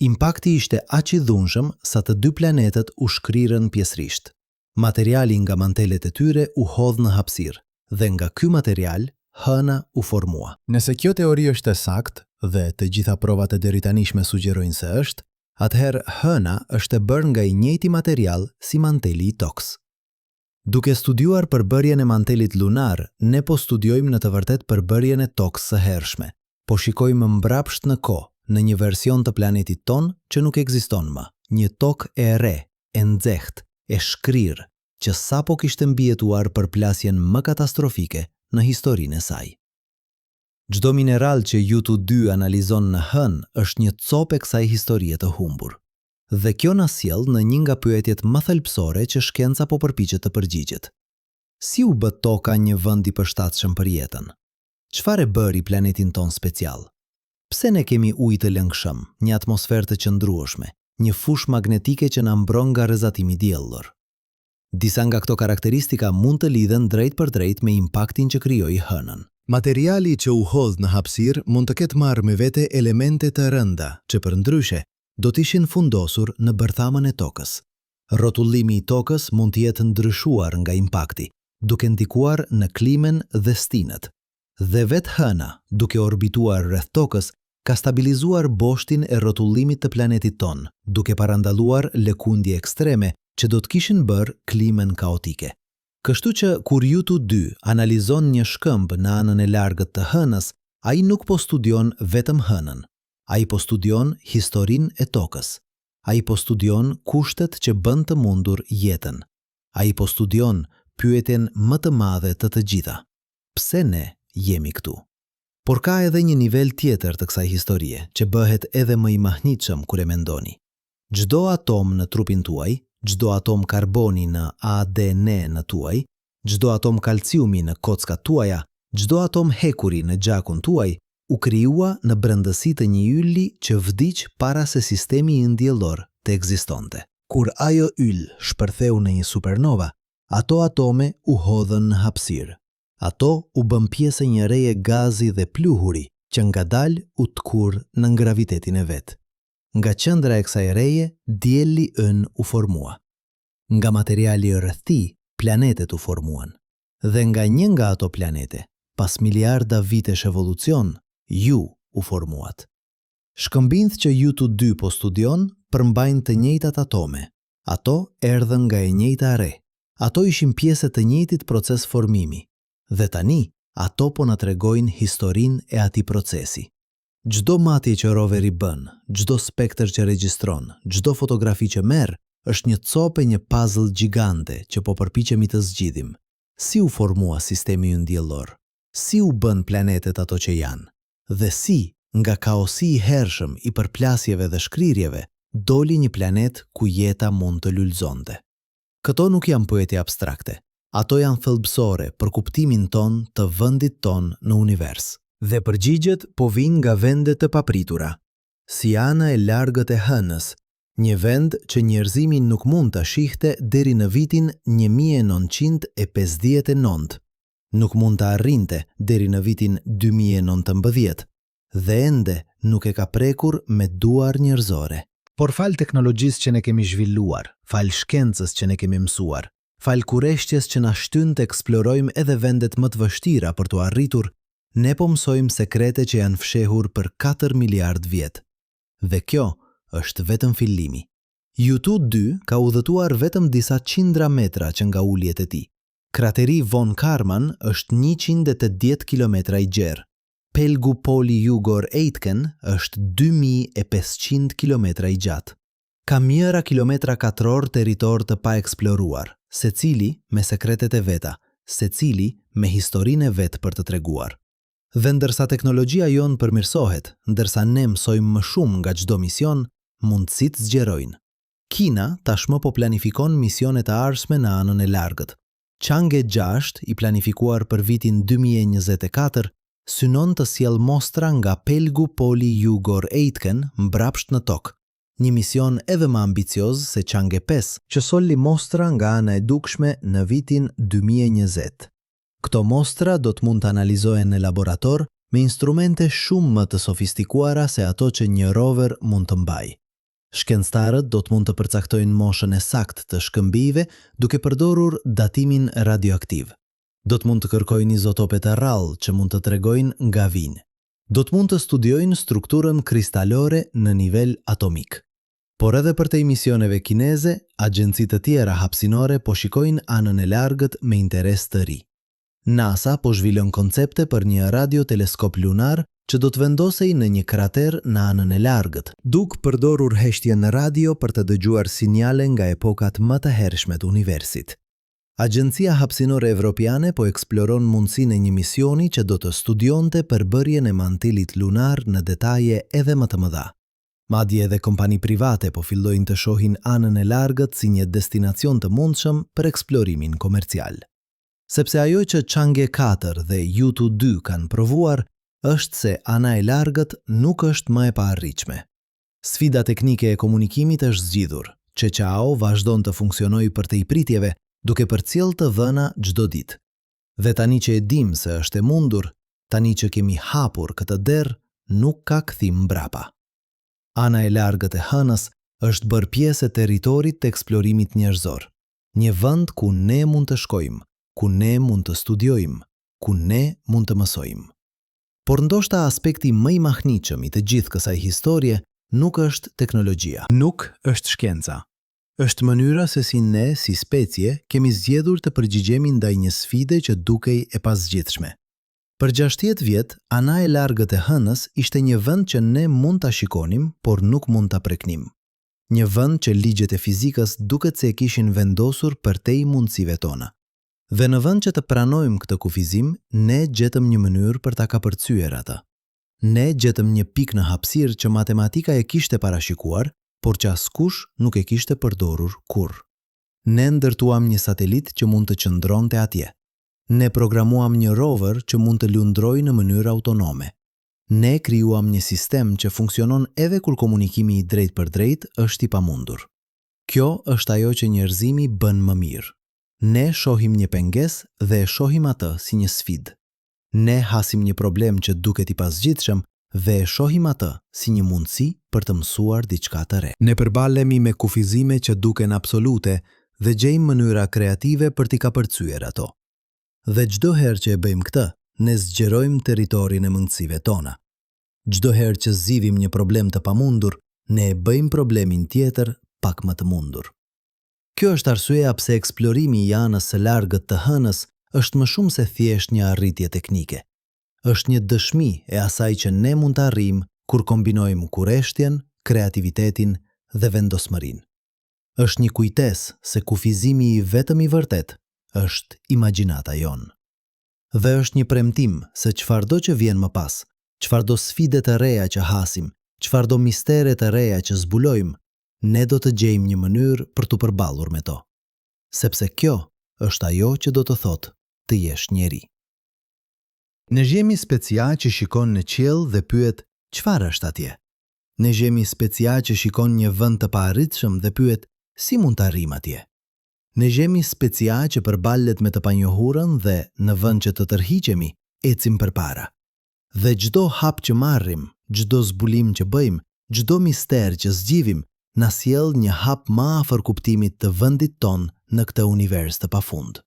Speaker 1: Impakti ishte aq i dhunshëm sa të dy planetet u shkrirën pjesërisht. Materiali nga mantelet e tyre u hodh në hapësirë dhe nga ky material hëna u formua. Nëse kjo teori është e saktë dhe të gjitha provat e deritanishme sugjerojnë se është, atëherë hëna është e bërë nga i njëjti material si manteli i tokës. Duke studiuar përbërjen e mantelit lunar, ne po studiojmë në të vërtet përbërjen e tokës së hershme. Po shikojmë mbrapsht në kohë, në një version të planetit ton që nuk ekziston më, një tokë e re, e nxehtë, e shkrirë, që sapo kishte mbijetuar për plasjen më katastrofike në historinë e saj. Çdo mineral që YouTube 2 analizon në hënë është një copë e kësaj historie të humbur. Dhe kjo na sjell në një nga pyetjet më thelbësore që shkenca po përpiqet të përgjigjet. Si u bë toka një vend i përshtatshëm për jetën? Çfarë bëri planetin ton special? Pse ne kemi ujë të lëngshëm, një atmosferë të qëndrueshme, një fushë magnetike që na mbron nga rrezatimi diellor? Disa nga këto karakteristika mund të lidhen drejt për drejt me impaktin që krijoi hënën.
Speaker 2: Materiali që u hodh në hapësirë mund të ketë marrë me vete elemente të rënda, që përndryshe do të ishin fundosur në bërthamën e tokës. Rrotullimi i tokës mund të jetë ndryshuar nga impakti, duke ndikuar në klimën dhe stinët. Dhe vetë hëna, duke orbituar rreth tokës, ka stabilizuar boshtin e rrotullimit të planetit ton, duke parandaluar lëkundje ekstreme që do të kishin bërë klimën kaotike. Kështu që kur YouTube 2 analizon një shkëmb në anën e largët të hënës, ai nuk po studion vetëm hënën. Ai po studion historinë e tokës. Ai po studion kushtet që bën të mundur jetën. Ai po studion pyetjen më të madhe të të gjitha. Pse ne jemi këtu? Por ka edhe një nivel tjetër të kësaj historie, që bëhet edhe më i mahnitshëm kur e mendoni. Çdo atom në trupin tuaj, çdo atom karboni në ADN në tuaj, çdo atom kalciumi në kockat tuaja, çdo atom hekuri në gjakun tuaj, u krijua në brendësi të një ylli që vdiq para se sistemi yndjellor të ekzistonte. Kur ajo yll shpërtheu në një supernova, ato atome u hodhën në hapësirë. Ato u bën pjesë një reje gazi dhe pluhuri që ngadalë u tkur në gravitetin e vet. Nga qendra e kësaj reje, dielli u formua. Nga materiali rreth tij, planetet u formuan. Dhe nga një nga ato planete, pas miliarda vitesh evolucion, ju u formuat. Shkëmbinjtë që YouTube 2 po studion përmbajnë të njëjtat atome. Ato erdhën nga e njëjta re. Ato ishin pjesë të njëjtit proces formimi. Dhe tani, ato po na tregojnë historinë e atij procesi. Çdo matje që roveri bën, çdo spektër që regjistron, çdo fotografi që merr, është një copë e një puzzle gjigante që po përpiqemi të zgjidhim. Si u formua sistemi yndjellor? Si u bën planetet ato që janë? Dhe si, nga kaosi i hershëm i përplasjeve dhe shkrirjeve, doli një planet ku jeta mund të lulëzonte. Këto nuk janë pyetje abstrakte. Ato janë thelbësore për kuptimin ton të vendit ton në univers. Dhe përgjigjet po vijnë nga vende të papritura. Si ana e largët e hënës, një vend që njerëzimi nuk mund ta shihte deri në vitin 1959. Nuk mund ta arrinte deri në vitin 2019 dhe ende nuk e ka prekur me duar njerëzore. Por fal teknologjisë që ne kemi zhvilluar, fal shkencës që ne kemi mësuar, fal kurreshtjes që na shtyn të eksplorojmë edhe vendet më të vështira për t'u arritur, ne po mësojmë sekrete që janë fshehur për 4 miliard vjet. Dhe kjo është vetëm fillimi. YouTube 2 ka udhëtuar vetëm disa qindra metra që nga uljet e tij. Krateri Von Karman është 180 kilometra i gjerë. Pelgu Poli Jugor Aitken është 2500 kilometra i gjatë. Ka mijëra kilometra katror territor të pa eksploruar, secili me sekretet e veta, secili me historinë e vet për të treguar. Dhe ndërsa teknologjia jonë përmirësohet, ndërsa ne mësojmë më shumë nga çdo mision, mundësitë zgjerojnë. Kina tashmë po planifikon misionet e ardhshme në anën e largët. Chang'e 6, i planifikuar për vitin 2024, synon të sjellë mostra nga pelgu Poli Jugor Aitken mbrapsht në tokë. Një mision edhe më ambicioz se Chang'e 5, që solli mostra nga ana e dukshme në vitin 2020. Këto mostra do të mund të analizohen në laborator me instrumente shumë më të sofistikuara se ato që një rover mund të mbajë. Shkencëtarët do të mund të përcaktojnë moshën e saktë të shkëmbijve duke përdorur datimin radioaktiv. Do të mund të kërkojnë izotope të rrallë që mund të tregojnë nga vinë. Do të mund të studiojnë strukturën kristalore në nivel atomik. Por edhe për te misioneve kineze, agjencitë të tjera hapësinore po shikojnë anën e largët me interes të ri. NASA po zhvillon koncepte për një radioteleskop lunar që do të vendosej në një krater në anën e largët, duke përdorur heshtjen radio për të dëgjuar sinjale nga epokat më të hershme të universit. Agjencia Hapësinore Evropiane po eksploron mundësinë e një misioni që do të studionte përbërjen e mantilit lunar në detaje edhe më të mëdha.
Speaker 1: Madje edhe kompani private po fillojnë të shohin anën e largët si një destinacion të mundshëm për eksplorimin komercial. Sepse ajo që Chang'e 4 dhe Yutu 2 kanë provuar është se ana e largët nuk është më e paarritshme. Sfida teknike e komunikimit është zgjidhur. Qiqiao vazhdon të funksionojë për te i pritjeve, duke përcjell të dhëna çdo ditë. Dhe tani që e dim se është e mundur, tani që kemi hapur këtë derë, nuk ka kthim mbrapa. Ana e largët e hënës është bërë pjesë e territorit të eksplorimit njerëzor. Një vend ku ne mund të shkojmë, ku ne mund të studiojmë, ku ne mund të mësojmë. Por ndoshta aspekti më i mahnitshëm i të gjithë kësaj historie nuk është teknologjia. Nuk është shkenca. Është mënyra se si ne, si specie, kemi zgjedhur të përgjigjemi ndaj një sfide që dukej e pazgjidhshme. Për 60 vjet, ana e largët e hënës ishte një vend që ne mund ta shikonim, por nuk mund ta preknim. Një vend që ligjet e fizikës duket se e kishin vendosur përtej mundësive tona. Dhe në vend që të pranojmë këtë kufizim, ne gjetëm një mënyrë për ta kapërcyer atë. Ne gjetëm një pikë në hapësirë që matematika e kishte parashikuar, por që askush nuk e kishte përdorur kurrë. Ne ndërtuam një satelit që mund të qëndronte atje. Ne programuam një rover që mund të lundrojë në mënyrë autonome. Ne krijuam një sistem që funksionon edhe kur komunikimi i drejt për drejt është i pamundur. Kjo është ajo që njerëzimi bën më mirë. Ne shohim një pengesë dhe e shohim atë si një sfidë. Ne hasim një problem që duket i pazgjidhshëm dhe e shohim atë si një mundësi për të mësuar diçka të re. Ne përballemi me kufizime që duken absolute dhe gjejmë mënyra kreative për t'i kapërcyer ato. Dhe çdo herë që e bëjmë këtë, ne zgjerojmë territorin e mundësive tona. Çdo herë që zgjidhim një problem të pamundur, ne e bëjmë problemin tjetër pak më të mundur. Kjo është arsyeja pse eksplorimi i anës së largët të hënës është më shumë se thjesht një arritje teknike. Është një dëshmi e asaj që ne mund të arrijmë kur kombinojmë kurreshtjen, kreativitetin dhe vendosmërinë. Është një kujtesë se kufizimi i vetëm i vërtet është imagjinata jonë. Dhe është një premtim se çfarëdo që vjen më pas, çfarëdo sfide të reja që hasim, çfarëdo mistere të reja që zbulojmë, ne do të gjejmë një mënyrë për t'u përballur me to. Sepse kjo është ajo që do të thotë të jesh njeri. Ne jemi specia që shikon në qiell dhe pyet çfarë është atje. Ne jemi specia që shikon një vend të paarritshëm dhe pyet si mund të arrijmë atje. Ne jemi specia që përballet me të panjohurën dhe në vend që të tërhiqemi, ecim përpara. Dhe çdo hap që marrim, çdo zbulim që bëjmë, çdo mister që zgjidhim, na sjell një hap më afër kuptimit të vendit ton në këtë univers të pafund.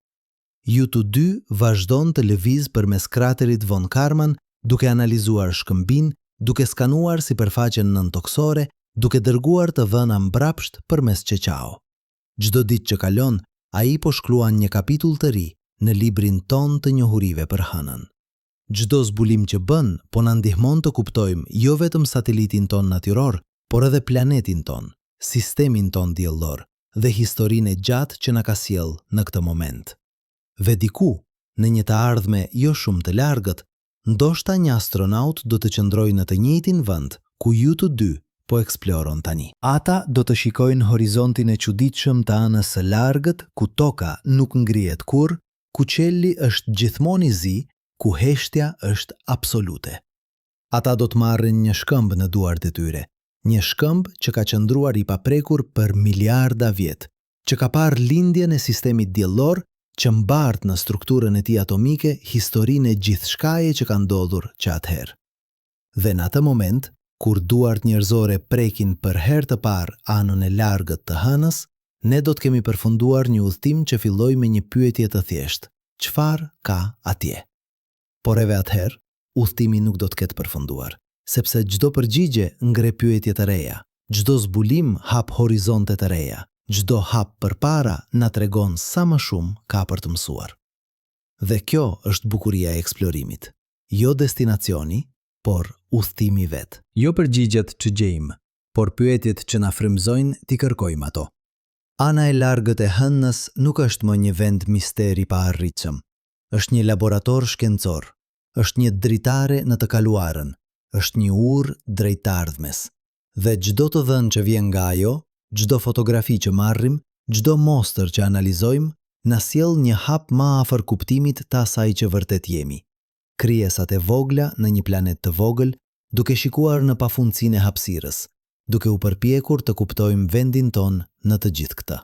Speaker 1: Yutu 2 vazhdon të lëviz përmes kraterit von Karman, duke analizuar shkëmbin, duke skanuar sipërfaqen nëntoksore, duke dërguar të dhëna mbrapsht përmes Qiqiao. Çdo ditë që kalon, ai po shkruan një kapitull të ri në librin ton të njohurive për hënën. Çdo zbulim që bën po na ndihmon të kuptojmë jo vetëm satelitin ton natyror, por edhe planetin ton, sistemin ton diellor dhe historinë e gjatë që na ka sjell në këtë moment. Dhe diku, në një të ardhme jo shumë të largët, ndoshta një astronaut do të qëndrojë në të njëjtin vend ku Yutu 2 po eksploron tani. Ata do të shikojnë horizontin e çuditshëm të anës së largët, ku toka nuk ngrihet kurrë, ku qielli është gjithmonë i zi, ku heshtja është absolute. Ata do të marrin një shkëmb në duart e tyre, një shkëmb që ka qëndruar i paprekur për miliarda vjet, që ka parë lindjen e sistemit diellor, që mbart në strukturën e tij atomike historinë e gjithçkaje që ka ndodhur që atëherë. Dhe në atë moment, kur duart njerëzore prekin për herë të parë anën e largët të hënës, ne do të kemi përfunduar një udhtim që filloi me një pyetje të thjeshtë: çfarë ka atje? Por edhe atëherë, udhtimi nuk do të ketë përfunduar, sepse çdo përgjigje ngre pyetje të reja, çdo zbulim hap horizonte të reja, çdo hap përpara na tregon sa më shumë ka për të mësuar. Dhe kjo është bukuria e eksplorimit. Jo destinacioni, por udhtimi vet. Jo përgjigjet që gjejmë, por pyetjet që na frymëzojnë t'i kërkojmë ato. Ana e largët e hënës nuk është më një vend misteri pa arritshëm. Është një laborator shkencor, është një dritare në të kaluarën, është një urë drejt të ardhmes. Dhe çdo të dhënë që vjen nga ajo, çdo fotografi që marrim, çdo mostër që analizojmë, na sjell një hap më afër kuptimit të asaj që vërtet jemi. Krijesat e vogla në një planet të vogël, duke shikuar në pafundësinë e hapësirës, duke u përpjekur të kuptojmë vendin ton në të gjithë këtë.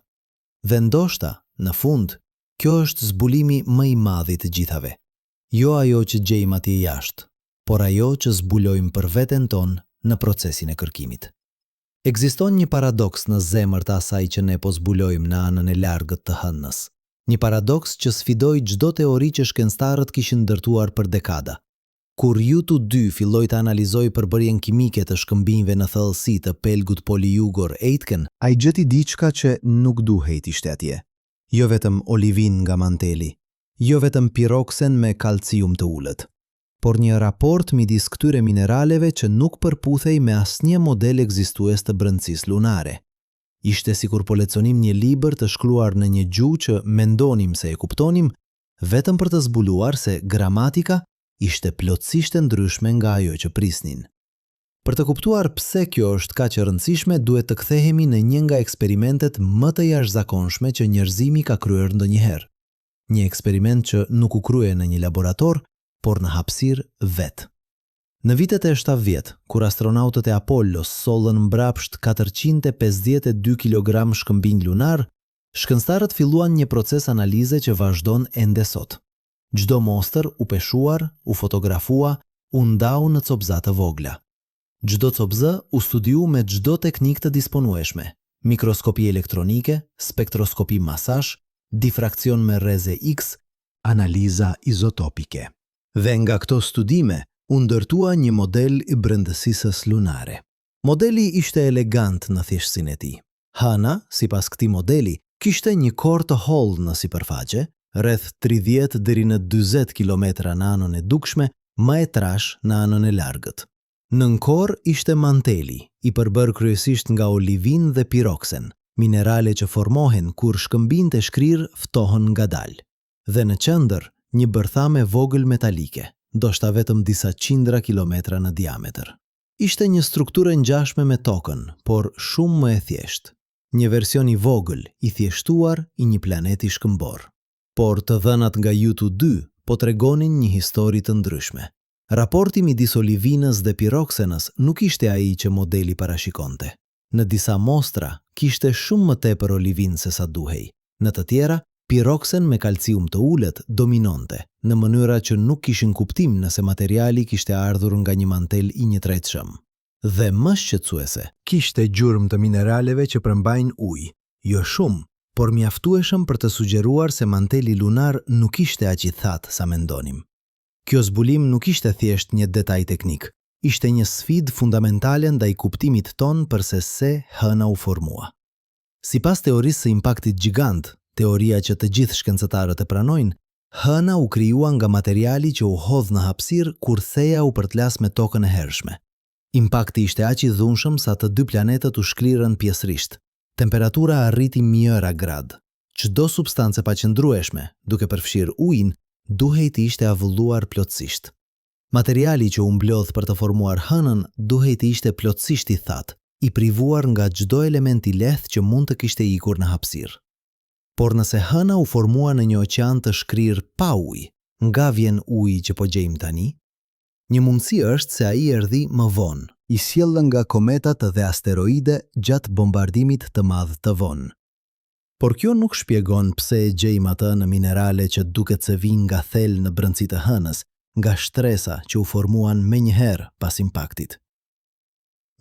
Speaker 1: Dhe ndoshta, në fund, kjo është zbulimi më i madh i të gjithave. Jo ajo që gjejmë atje jashtë, por ajo që zbulojmë për veten ton në procesin e kërkimit. Ekziston një paradoks në zemër të asaj që ne po zbulojmë në anën e largët të hënës. Një paradoks që sfidoi çdo teori që shkencëtarët kishin ndërtuar për dekada. Kur U2 filloi të analizoi përbërjen kimike të shkëmbinjve në thellësi të pelgut poliugor Aitken, ai gjeti diçka që nuk duhej të ishte atje. Jo vetëm olivin nga manteli, jo vetëm piroksen me kalcium të ulët, por një raport midis këtyre mineraleve që nuk përputhej me asnjë model ekzistues të brëndësisë lunare. Ishte sikur po lexonim një libër të shkruar në një gjuhë që mendonim se e kuptonim, vetëm për të zbuluar se gramatika ishte plotësisht e ndryshme nga ajo që prisnin. Për të kuptuar pse kjo është kaq e rëndësishme, duhet të kthehemi në një nga eksperimentet më të jashtëzakonshme që njerëzimi ka kryer ndonjëherë. Një eksperiment që nuk u krye në një laborator, por në hapësirë vet. Në vitet e 70, kur astronautët e Apollos sollën mbrapsht 452 kg shkëmbinj lunar, shkencëtarët filluan një proces analize që vazhdon ende sot. Çdo mostër u peshuar, u fotografua, u ndau në copëza të vogla. Çdo copëzë u studiu me çdo teknikë të disponueshme: mikroskopi elektronike, spektroskopi masash, difrakcion me rreze X, analiza izotopike. Dhe nga këto studime u ndërtua një model i brendësisës lunare. Modeli ishte elegant në thjeshtësinë e tij. Hëna, sipas këtij modeli, kishte një korë të hollë në sipërfaqe, rreth 30 deri në 40 kilometra në anën e dukshme, më e trash në anën e largët. Nën korë ishte manteli, i përbërë kryesisht nga olivin dhe piroksen, minerale që formohen kur shkëmbinjtë e shkrirë ftohen ngadalë. Dhe në qendër, një bërthame vogël metalike, ndoshta vetëm disa qindra kilometra në diametër. Ishte një strukturë ngjashme me tokën, por shumë më e thjeshtë. Një version i vogël, i thjeshtuar i një planeti shkëmbor. Por të dhënat nga U2 po tregonin një histori të ndryshme. Raporti midis olivinës dhe piroksenës nuk ishte ai që modeli parashikonte. Në disa mostra kishte shumë më tepër olivin se sa duhej. Në të tjera, piroksen me kalcium të ulët dominonte, në mënyra që nuk kishin kuptim nëse materiali kishte ardhur nga një mantel i njëtrajtshëm. Dhe më shqetësuese, kishte gjurmë të mineraleve që përmbajnë ujë, jo shumë, por mjaftueshëm për të sugjeruar se manteli lunar nuk ishte aq i thatë sa mendonim. Kjo zbulim nuk ishte thjesht një detaj teknik, ishte një sfidë fundamentale ndaj kuptimit ton për se hëna u formua. Sipas teorisë së impaktit gjigant, teoria që të gjithë shkencëtarët e pranojnë, hëna u krijua nga materiali që u hodh në hapësirë kur theja u përtlas me tokën e hershme. Impakti ishte aq i dhunshëm sa të dy planetet u shklirën pjesërisht. Temperatura arriti mijëra grad. Çdo substancë paqëndrueshme, duke përfshirë ujin, duhej të ishte avulluar plotësisht. Materiali që u mblodh për të formuar hënën duhej të ishte plotësisht i thatë, i privuar nga çdo element i lehtë që mund të kishte ikur në hapësirë. Por nëse hëna u formua në një oqean të shkrirë pa ujë, nga vjen uji që po gjejmë tani? Një mundësi është se ai erdhi më vonë, i sjellën nga kometat dhe asteroide gjatë bombardimit të madh të vonë. Por kjo nuk shpjegon pse e gjejmë atë në minerale që duket se vijnë nga thellë në brendësi të hënës, nga shtresa që u formuan menjëherë pas impaktit.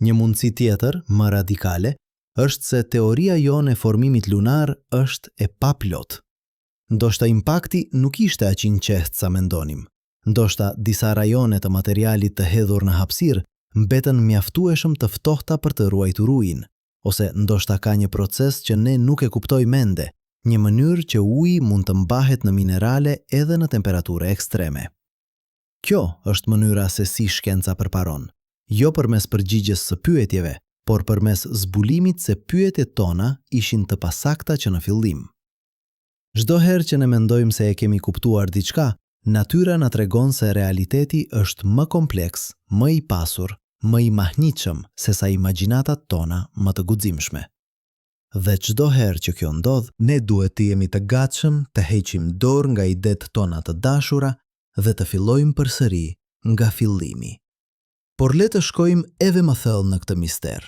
Speaker 1: Një mundësi tjetër, më radikale, është se teoria jonë e formimit lunar është e paplot. Ndoshta impakti nuk ishte aq i nqehtë sa mendonim. Ndoshta disa rajone të materialit të hedhur në hapësirë mbetën mjaftueshëm të ftohta për të ruajtur ujin, ose ndoshta ka një proces që ne nuk e kuptojmë ende, një mënyrë që uji mund të mbahet në minerale edhe në temperaturë ekstreme. Kjo është mënyra se si shkenca përparon, jo përmes përgjigjes së pyetjeve, por përmes zbulimit se pyetjet tona ishin të pasakta që në fillim. Çdo herë që ne mendojmë se e kemi kuptuar diçka, natyra na tregon se realiteti është më kompleks, më i pasur më i mahnitshëm se sa imagjinatat tona më të guximshme. Dhe çdo herë që kjo ndodh,
Speaker 2: Ne duhet të jemi të gatshëm të heqim dorë nga idetë tona të dashura dhe të fillojmë përsëri nga fillimi. Por le të shkojmë edhe më thellë në këtë mister.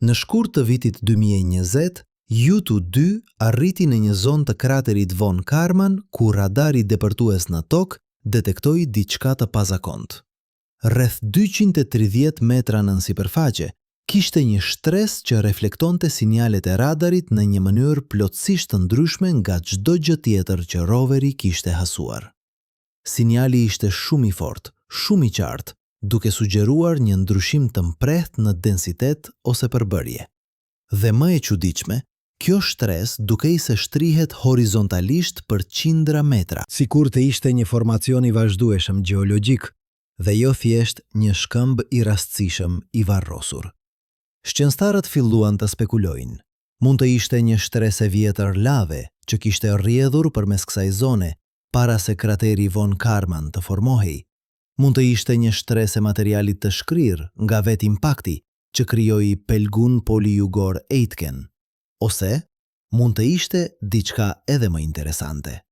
Speaker 2: Në shkurt të vitit 2020, U2 arriti në një zonë të kraterit Von Karman ku radari depërtues në tokë detektoi diçka të pazakontë. Rreth 230 metra nën sipërfaqe, kishte një shtresë që reflektonte sinjalet e radarit në një mënyrë plotësisht të ndryshme nga çdo gjë tjetër që roveri kishte hasuar. Sinjali ishte shumë i fortë, shumë i qartë, duke sugjeruar një ndryshim të mprehtë në densitet ose përbërje. Dhe më e çuditshme, kjo shtresë dukej se shtrihet horizontalisht për qindra metra,
Speaker 1: sikur të ishte një formacion i vazhdueshëm gjeologjik dhe jo thjesht një shkëmb i rastësishëm i varrosur. Shkencëtarët filluan të spekulojnë. Mund të ishte një shtresë e vjetër lave që kishte rrjedhur përmes kësaj zone para se krateri Von Karman të formohej. Mund të ishte një shtresë e materialit të shkrirë nga vetë impakti që krijoi pelgun polijugor Aitken. Ose mund të ishte diçka edhe më interesante.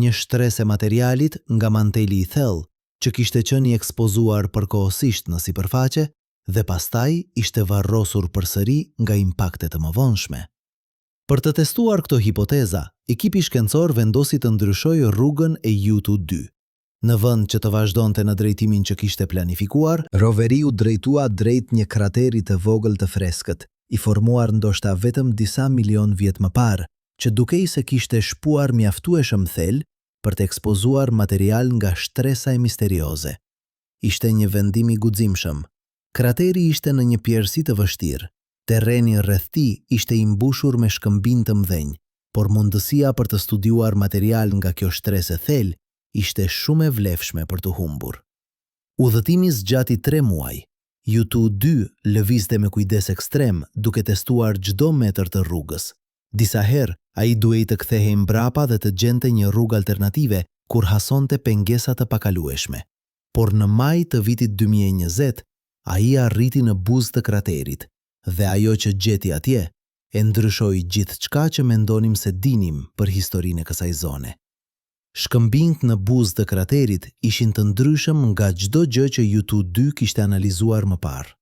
Speaker 1: Një shtresë e materialit nga manteli i thellë që kishte qenë i ekspozuar përkohësisht në sipërfaqe dhe pastaj ishte varrosur përsëri nga impakte të mëvonshme. Për të testuar këto hipoteza, ekipi shkencor vendosi të ndryshojë rrugën e U2. Në vend që të vazhdonte në drejtimin që kishte planifikuar,
Speaker 2: roveri u drejtua drejt një krateri të vogël të freskët, i formuar ndoshta vetëm disa milion vjet më parë, që dukej se kishte shpuar mjaftueshëm thellë për të ekspozuar material nga shtresa e misterioze. Ishte një vendim i guximshëm. Krateri ishte në një pjerësi të vështirë. Terreni rreth tij ishte i mbushur me shkëmbinj të mëdhenj, por mundësia për të studiuar material nga kjo shtresë e thellë ishte shumë e vlefshme për të humbur. Udhëtimi zgjati 3 muaj. U2 lëvizte me kujdes ekstrem, duke testuar çdo metër të rrugës. Disa herë ai duhej të kthehej mbrapa dhe të gjente një rrugë alternative kur hasonte pengesa të pakalueshme. Por në maj të vitit 2020, ai arriti në buzë të kraterit dhe ajo që gjeti atje e ndryshoi gjithçka që mendonim se dinim për historinë e kësaj zone. Shkëmbinjt në buzë të kraterit ishin të ndryshëm nga çdo gjë që U2 kishte analizuar më parë.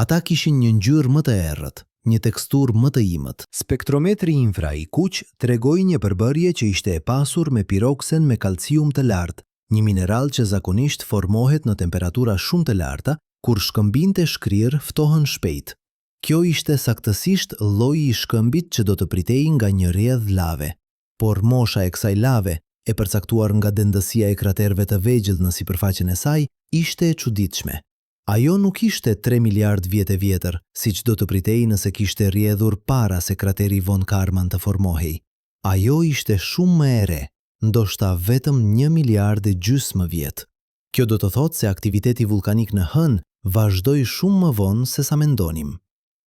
Speaker 2: Ata kishin një ngjyrë më të errët, një teksturë më të imët. Spektrometri infra i kuq tregoi një përbërje që ishte e pasur me piroksen me kalcium të lartë, një mineral që zakonisht formohet në temperatura shumë të larta, kur shkëmbinjt e shkrirë ftohen shpejt. Kjo ishte saktësisht lloji i shkëmbit që do të pritej nga një rrjedh lave, por mosha e kësaj lave, e përcaktuar nga dendësia e kraterëve të vegjël në sipërfaqen e saj, ishte e çuditshme. Ajo nuk ishte 3 miliard vjet e vjetër, siç do të pritej nëse kishte rrjedhur para se krateri Von Karman të formohej. Ajo ishte shumë më e re, ndoshta vetëm 1 miliard e gjysmë vjet. Kjo do të thotë se aktiviteti vulkanik në hën vazhdoi shumë më vonë se sa mendonim.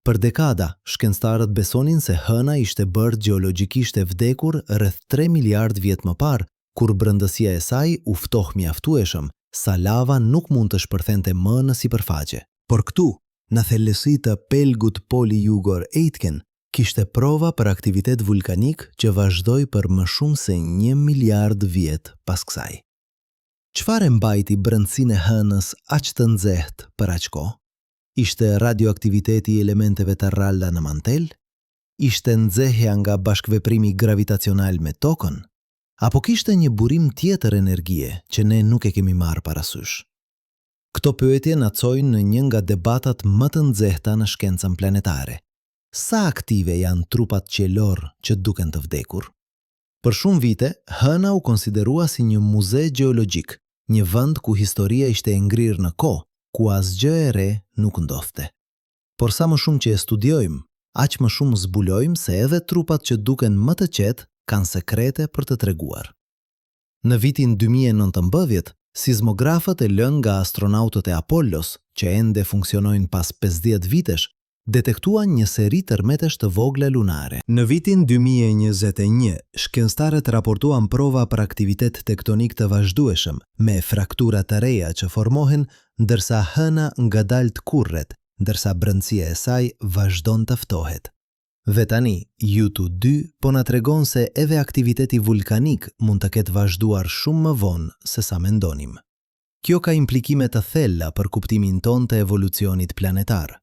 Speaker 2: Për dekada, shkencëtarët besonin se hëna ishte bërë gjeologjikisht e vdekur rreth 3 miliard vjet më parë, kur brëndësia e saj u ftoh mjaftueshëm sa lava nuk mund të shpërthente më në sipërfaqe. Por këtu, në thellësi të pelgut polijugor Aitken, kishte prova për aktivitet vulkanik që vazhdoi për më shumë se 1 miliard vjet pas kësaj. Çfarë mbajti brendësinë e hënës aq të nxehtë për aq kohë? Ishte radioaktiviteti i elementeve të rralla në mantel? Ishte nxehja nga bashkëveprimi gravitacional me tokën? Apo kishte një burim tjetër energjie që ne nuk e kemi marrë parasysh? Këto pyetje na çojnë në një nga debatat më të nxehta në shkencën planetare. Sa aktive janë trupat qiellor që duken të vdekur? Për shumë vite, hëna u konsiderua si një muze gjeologjik, një vend ku historia ishte e ngrirë në kohë, ku asgjë e re nuk ndodhte. Por sa më shumë që e studiojmë, aq më shumë zbulojmë se edhe trupat që duken më të qetë kanë sekrete për të treguar. Në vitin 2019, sismografët e lënë nga astronautët e Apollos, që ende funksionojnë pas 50 vitesh,
Speaker 1: detektuan një seri tërmetesh të vogla lunare.
Speaker 2: Në vitin 2021, shkencëtarët raportuan prova për aktivitet tektonik të vazhdueshëm me fraktura të reja që formohen ndërsa hëna ngadalt kurret, ndërsa brendësia e saj vazhdon të ftohet. Dhe tani, YouTube-2 po na tregon se edhe aktiviteti vulkanik mund të ketë vazhduar shumë më vonë se sa mendonim. Kjo ka implikime të thella për kuptimin ton të evolucionit planetar.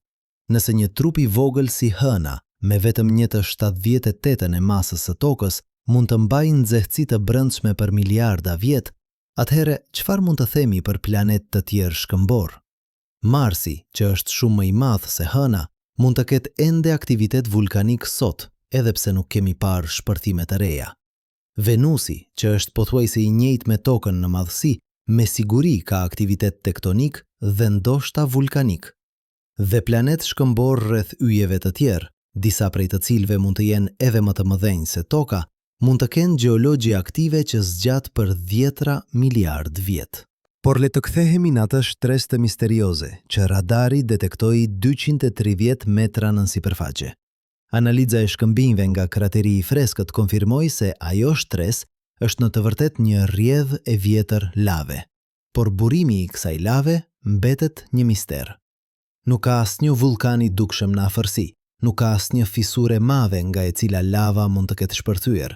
Speaker 2: Nëse një trup i vogël si hëna, me vetëm 1/78 e masës së tokës, mund të mbajë nxehtësi të brendshme për miliarda vjet, atëherë çfarë mund të themi për planet të tjerë shkëmbor? Marsi, që është shumë më i madh se hëna, mund të ketë ende aktivitet vulkanik sot, edhe pse nuk kemi parë shpërthime të reja. Venusi, që është pothuajse i njëjtë me tokën në madhësi, me siguri ka aktivitet tektonik dhe ndoshta vulkanik. Dhe planet shkëmbor rreth yjeve të tjerë, disa prej të cilëve mund të jenë edhe më të mëdhenj se toka, mund të kenë gjeologji aktive që zgjat për 10 miliard vjet. Por le të kthehemi në atë shtresë misterioze që radari detektoi 230 metra nën sipërfaqe. Analiza e shkëmbimeve nga krateri i freskët konfirmoi se ajo shtresë është në të vërtetë një rrjedhë e vjetër lave, por burimi i kësaj lave mbetet një mister. Nuk ka asnjë vulkan i dukshëm në afërsi, nuk ka asnjë fisurë e madhe nga e cila lava mund të ketë shpërthyer.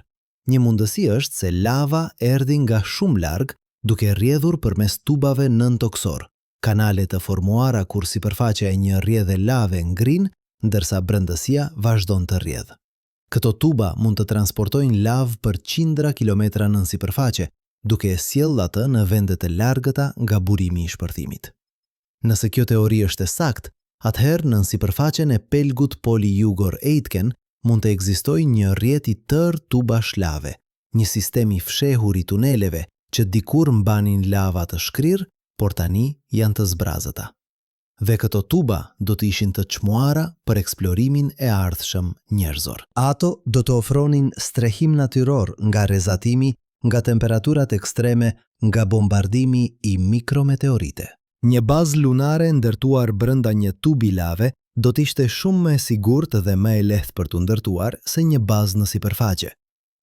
Speaker 2: Një mundësi është se lava erdhi nga shumë larg, duke rrjedhur përmes tubave nën-toksor, kanale të formuara kur sipërfaqja e një rrjedhe lave ngrin, ndërsa brendësia vazhdon të rrjedhë. Këto tuba mund të transportojnë lavë për qindra kilometra nën sipërfaqe, duke e sjellë atë në vende të largëta nga burimi i shpërthimit. Nëse kjo teori është e saktë, atëherë nën sipërfaqen e pelgut Polyjugor-Aitken mund të ekzistojë një rrjet i tërë tubash lave, një sistem i fshehur i tuneleve që dikur mbanin lava të shkrirë, por tani janë të zbrazëta. Dhe këto tuba do të ishin të çmuara për eksplorimin e ardhshëm njerëzor. Ato do të ofronin strehim natyror nga rrezatimi, nga temperaturat ekstreme, nga bombardimi i mikrometeorite. Një bazë lunare ndërtuar brenda një tubi lave do të ishte shumë më e sigurt dhe më e lehtë për të ndërtuar se një bazë në sipërfaqe.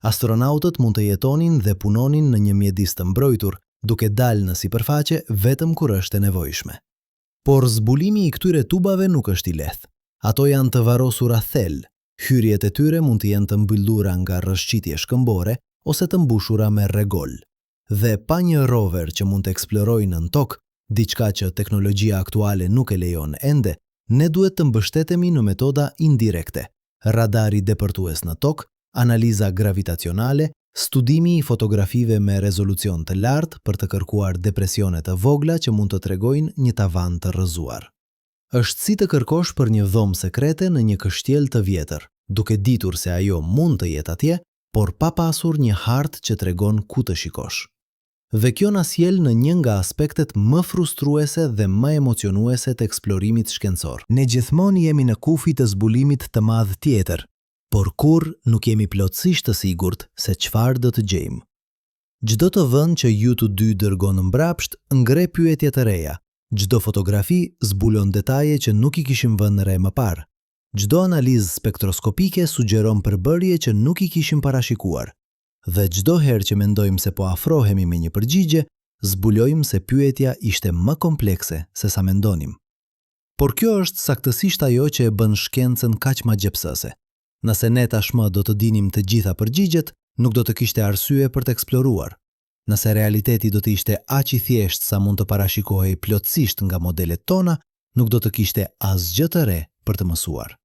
Speaker 2: Astronautët mund të jetonin dhe punonin në një mjedis të mbrojtur, duke dalë në sipërfaqe vetëm kur është e nevojshme. Por zbulimi i këtyre tubave nuk është i lehtë. Ato janë të varrosura thellë, hyrjet e tyre mund të jenë të mbyllura nga rrëshqitje shkëmbore ose të mbushura me rregol. Dhe pa një rover që mund të eksplorojë nën tokë, diçka që teknologjia aktuale nuk e lejon ende, ne duhet të mbështetemi në metoda indirekte: radari depërtues në tokë, analiza gravitacionale, studimi i fotografive me rezolucion të lartë për të kërkuar depresione të vogla që mund të tregojnë një tavan të rrëzuar. Është si të kërkosh për një dhomë sekrete në një kështjel të vjetër, duke ditur se ajo mund të jetë atje, por pa pasur një hartë që tregon ku të shikosh. Dhe kjo na sjell në një nga aspektet më frustruese dhe më emocionuese të eksplorimit shkencor. Ne gjithmonë jemi në kufi të zbulimit të madh tjetër, por kur nuk jemi plotësisht të sigurt se çfarë do të gjejmë. Çdo të vend që YouTube-2 dërgon mbrapsht ngre pyetje të reja. Çdo fotografi zbulon detaje që nuk i kishim vënë re më parë. Çdo analizë spektroskopike sugjeron përbërje që nuk i kishim parashikuar. Dhe çdo herë që mendojmë se po afrohemi me një përgjigje, zbulojmë se pyetja ishte më komplekse se sa mendonim. Por kjo është saktësisht ajo që e bën shkencën kaq magjepsëse. Nëse ne tashmë do të dinim të gjitha përgjigjet, nuk do të kishte arsye për të eksploruar. Nëse realiteti do të ishte aq i thjeshtë sa mund të parashikohej plotësisht nga modelet tona, nuk do të kishte asgjë të re për të mësuar.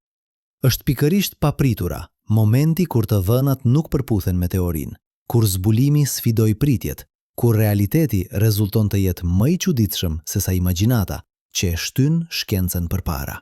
Speaker 2: Është pikërisht papritura, momenti kur të dhënat nuk përputhen me teorinë, kur zbulimi sfidoi pritjet, kur realiteti rezulton të jetë më i çuditshëm se sa imagjinata, që e shtyn shkencën përpara.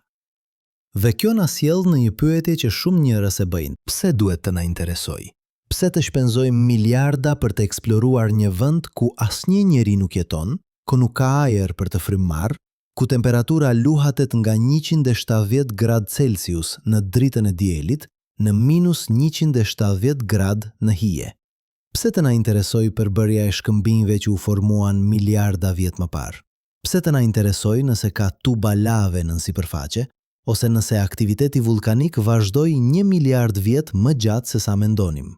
Speaker 2: Dhe kjo na sjell në një pyetje që shumë njerëz e bëjnë: pse duhet të na interesojë? Pse të shpenzojmë miliarda për të eksploruar një vend ku asnjë njeri nuk jeton, ku nuk ka ajër për të frymëmarr, ku temperatura luhatet nga 170 gradë Celsius në dritën e diellit në -170 gradë në hije? Pse të na interesojë përbërja e shkëmbimeve që u formuan miliarda vjet më parë? Pse të na interesojë nëse ka tuba lave nën sipërfaqe,
Speaker 1: ose nëse aktiviteti vulkanik vazhdoi 1 miliard vjet më gjatë se sa mendonim.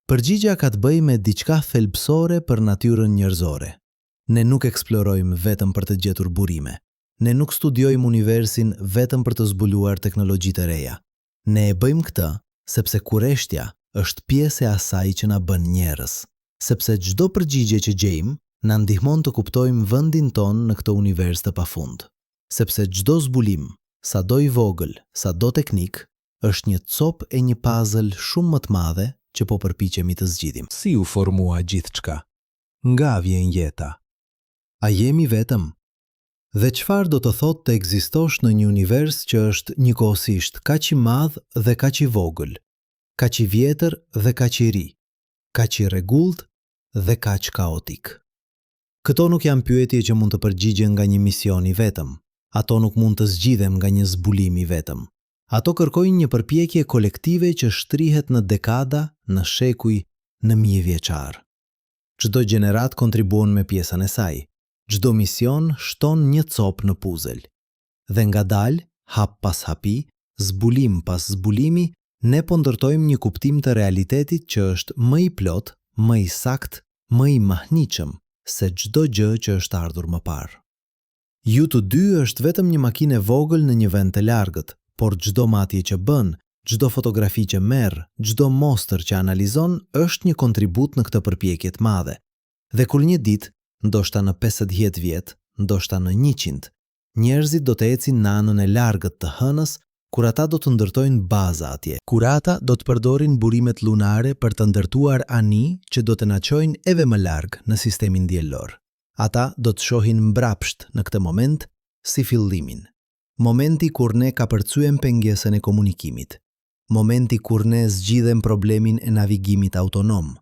Speaker 1: Përgjigjja ka të bëjë me diçka thelbësore për natyrën njerëzore. Ne nuk eksplorojmë vetëm për të gjetur burime. Ne nuk studiojmë universin vetëm për të zbuluar teknologjitë e reja. Ne e bëjmë këtë sepse kurreshtja është pjesë e asaj që na bën njerëz. Sepse çdo përgjigje që gjejmë na ndihmon të kuptojmë vendin ton në këtë univers të pafund. Sepse çdo zbulim, sado i vogël, sado teknik, është një copë e një puzzle shumë më të madhe që po përpiqemi të zgjidhim.
Speaker 2: Si u formua gjithçka? Nga vjen jeta?
Speaker 1: A jemi vetëm? Dhe çfarë do të thotë të ekzistosh në një univers që është njëkohësisht kaq i madh dhe kaq i vogël, kaq i vjetër dhe kaq i ri, kaq i rregullt dhe kaq kaotik? Këto nuk janë pyetje që mund të përgjigjen nga një mision i vetëm. Ato nuk mund të zgjidhen nga një zbulim i vetëm. Ato kërkojnë një përpjekje kolektive që shtrihet në dekada, në shekuj, në mijëvjeçar. Çdo gjenerat kontribuon me pjesën e saj. Çdo mision shton një copë në puzzle. Dhe ngadalë, hap pas hapi, zbulim pas zbulimi, ne po ndërtojmë një kuptim të realitetit që është më i plot, më i sakt, më i mahniqëm se çdo gjë që është ardhur më parë. U2 është vetëm një makinë e vogël në një vend të largët, por çdo matje që bën, çdo fotografi që merr, çdo mostër që analizon është një kontribut në këtë përpjekje të madhe. Dhe kur një ditë, ndoshta në 50 vjet, ndoshta në 100, njerëzit do të ecin në anën e largët të hënës, kur ata do të ndërtojnë baza atje. Kur ata do të përdorin burimet lunare për të ndërtuar ani që do të na çojnë edhe më larg në sistemin diellor. Ata do të shohin mbrapsht në këtë moment si fillimin. Momenti kur ne kapërcyem pengesën e komunikimit. Momenti kur ne zgjidhem problemin e navigimit autonom.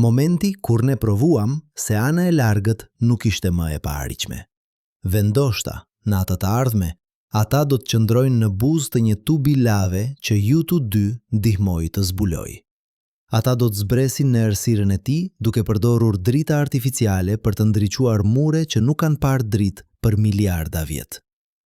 Speaker 1: Momenti kur ne provuam se ana e largët nuk ishte më e paarritshme. Dhe ndoshta, në atë të ardhme, ata do të qëndrojnë në buzë të një tubi lave që U2 ndihmoi të zbuloj. Ata do të zbresin në errësirën e tij duke përdorur drita artificiale për të ndriçuar mure që nuk kanë parë dritë për miliarda vjet.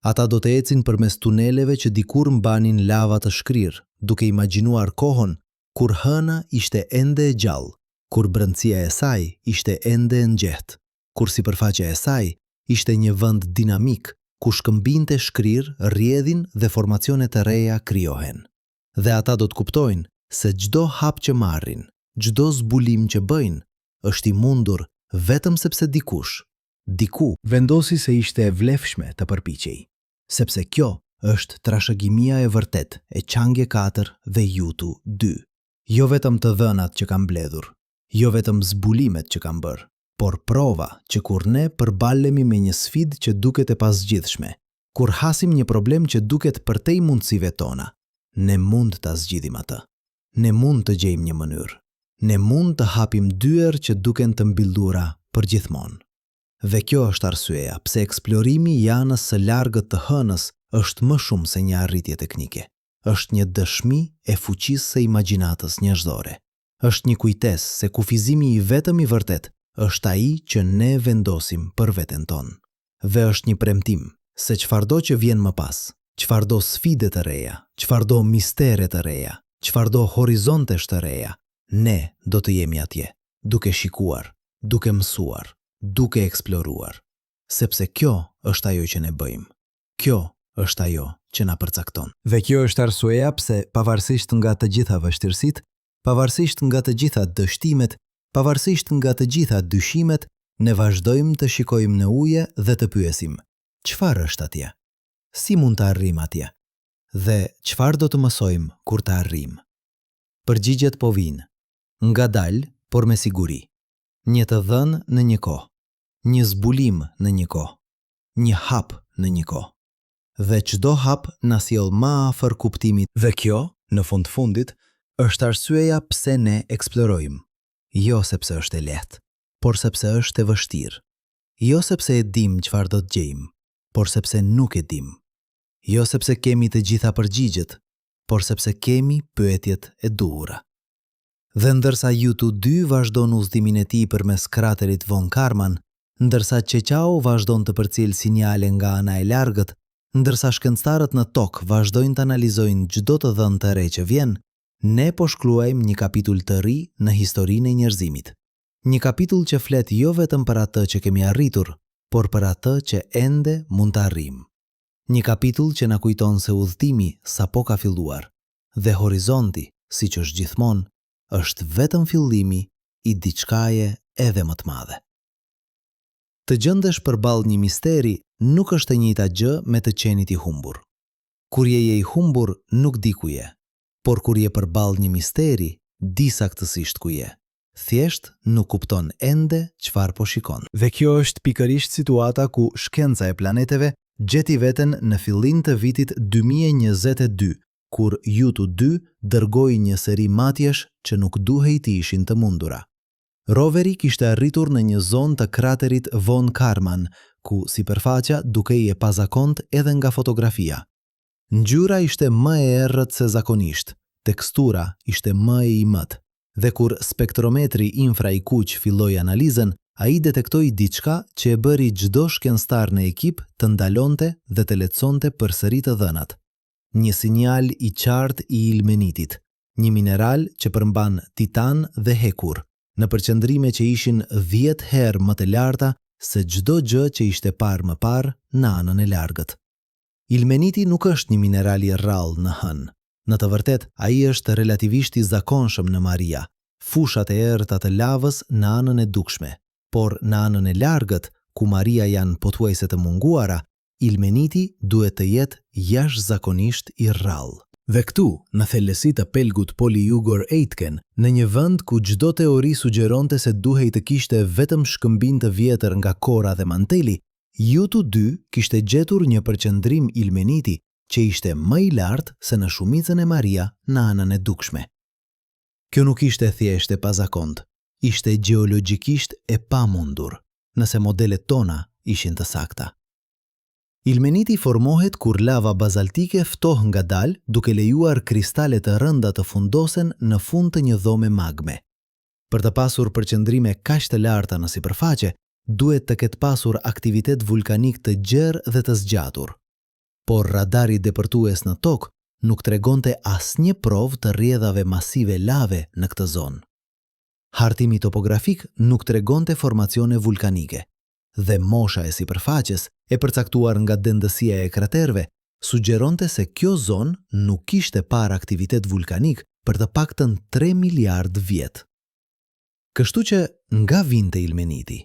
Speaker 1: Ata do të ecin përmes tuneleve që dikur mbanin lava të shkrirë, duke imagjinuar kohën kur hëna ishte ende e gjallë, kur brendësia e saj ishte ende e ngjehtë, kur sipërfaqja e saj ishte një vend dinamik ku shkëmbinte shkrirë, rrjedhin dhe formacione të reja krijohen. Dhe ata do të kuptojnë se çdo hap që marrin, çdo zbulim që bëjnë, është i mundur vetëm sepse diku vendosi se ishte e vlefshme të përpiqej, sepse kjo është trashëgimia e vërtet e Chang'e 4 dhe U2. Jo vetëm të dhënat që kanë mbledhur, jo vetëm zbulimet që kanë bërë, por prova që kur ne përballemi me një sfidë që duket e pasgjidhshme, kur hasim një problem që duket përtej mundësive tona, ne mund ta zgjidhim atë. Ne mund të gjejmë një mënyrë. Ne mund të hapim dyer që duken të mbyllura për gjithmonë. Dhe kjo është arsyeja pse eksplorimi i anës së largët të hënës është më shumë se një arritje teknike. Është një dëshmi e fuqisë së imagjinatës njerëzore. Është një kujtesë se kufizimi i vetëm i vërtet është ai që ne vendosim për veten tonë. Dhe është një premtim se çfarëdo që vjen më pas, çfarëdo sfide të reja, çfarëdo mistere të reja, çfarëdo horizontesh të reja, ne do të jemi atje, duke shikuar, duke mësuar, duke eksploruar. Sepse kjo është ajo që ne bëjmë. Kjo është ajo që na përcakton. Dhe kjo është arsyeja pse pavarësisht nga të gjitha vështirësitë, pavarësisht nga të gjitha dështimet, pavarësisht nga të gjitha dyshimet, ne vazhdojmë të shikojmë në uje dhe të pyesim: çfarë është atje? Si mund të arrijmë atje? Dhe çfarë do të mësojmë kur të arrijmë? Përgjigjet po vijnë, ngadalë, por me siguri. Një të dhënë në një kohë, një zbulim në një kohë, një hap në një kohë. Dhe çdo hap na sjell më afër kuptimit. Dhe kjo, në fund fundit, është arsyeja pse ne eksplorojmë. Jo sepse është e lehtë, por sepse është e vështirë. Jo sepse e dim çfarë do të gjejmë, por sepse nuk e dim. Jo sepse kemi të gjitha përgjigjet, por sepse kemi pyetjet e duhura. Dhe ndërsa U2 vazhdon udhëtimin e tij përmes kraterit Von Karman, ndërsa Qeqao vazhdon të përcjell sinjale nga ana e largët, Ndërsa shkencëtarët në tokë vazhdojnë të analizojnë çdo të dhënë të re që vjen, ne po shkruajmë një kapitull të ri në historinë e njerëzimit. Një kapitull që flet jo vetëm për atë që kemi arritur, por për atë që ende mund të arrijmë. Një kapitull që na kujton se udhëtimi sapo ka filluar dhe horizonti, siç është gjithmonë, është vetëm fillimi i diçkaje edhe më të madhe. Të gjendesh përballë një misteri nuk është e njëjta gjë me të qenit i humbur. Kur je i humbur, nuk di ku je, por kur je përballë një misteri, di saktësisht ku je. Thjesht nuk kupton ende çfarë po shikon. Dhe kjo është pikërisht situata ku shkenca e planeteve gjeti veten në fillim të vitit 2022, kur Yutu 2 dërgoi një seri matjesh që nuk duhej të ishin të mundura. Roveri kishte arritur në një zonë të kraterit Von Karman, ku sipërfaqja dukej e pazakont edhe nga fotografia. Ngjyra ishte më e errët se zakonisht, tekstura ishte më e imët, dhe kur spektrometri infra i kuq filloi analizën, ai detektoi diçka që e bëri çdo shkencëtar në ekip të ndalonte dhe të lehtësonte përsëri të dhënat. Një sinjal i qartë i ilmenitit, një mineral që përmban titan dhe hekur, në përqendrime që ishin 10 herë më të larta se çdo gjë që ishte parë më parë në anën e largët. Ilmeniti nuk është një mineral i rrallë në hën. Në të vërtet, ai është relativisht i zakonshëm në Maria, fushat e errëta të lavës në anën e dukshme, por në anën e largët, ku Maria janë pothuajse të munguara, ilmeniti duhet të jetë jashtëzakonisht i rrallë. Dhe këtu, në thellësi të pelgut Polyugor-Aitken, në një vend ku çdo teori sugjeronte se duhej të kishte vetëm shkëmbim të vjetër nga kora dhe manteli, Yutu 2 kishte gjetur një përqendrim ilmeniti që ishte më i lartë se në shumicën e Maria në anën e dukshme. Kjo nuk ishte thjesht e pazakont, ishte gjeologjikisht e pamundur, nëse modelet tona ishin të sakta. Ilmeniti formohet kur lava bazaltike ftoh ngadalë duke lejuar kristale të rënda të fundosen në fund të një dhome magme. Për të pasur përqendrime kaq të larta në sipërfaqe, duhet të ketë pasur aktivitet vulkanik të gjerë dhe të zgjatur. Por radari depërtues në tokë nuk tregonte asnjë provë të rrjedhave masive lave në këtë zonë. Hartimi topografik nuk tregonte formacione vulkanike, dhe mosha e sipërfaqes, e përcaktuar nga dendësia e kraterëve, sugjeronte se kjo zonë nuk kishte parë aktivitet vulkanik për të paktën 3 miliard vjet. Kështu që nga vinte ilmeniti?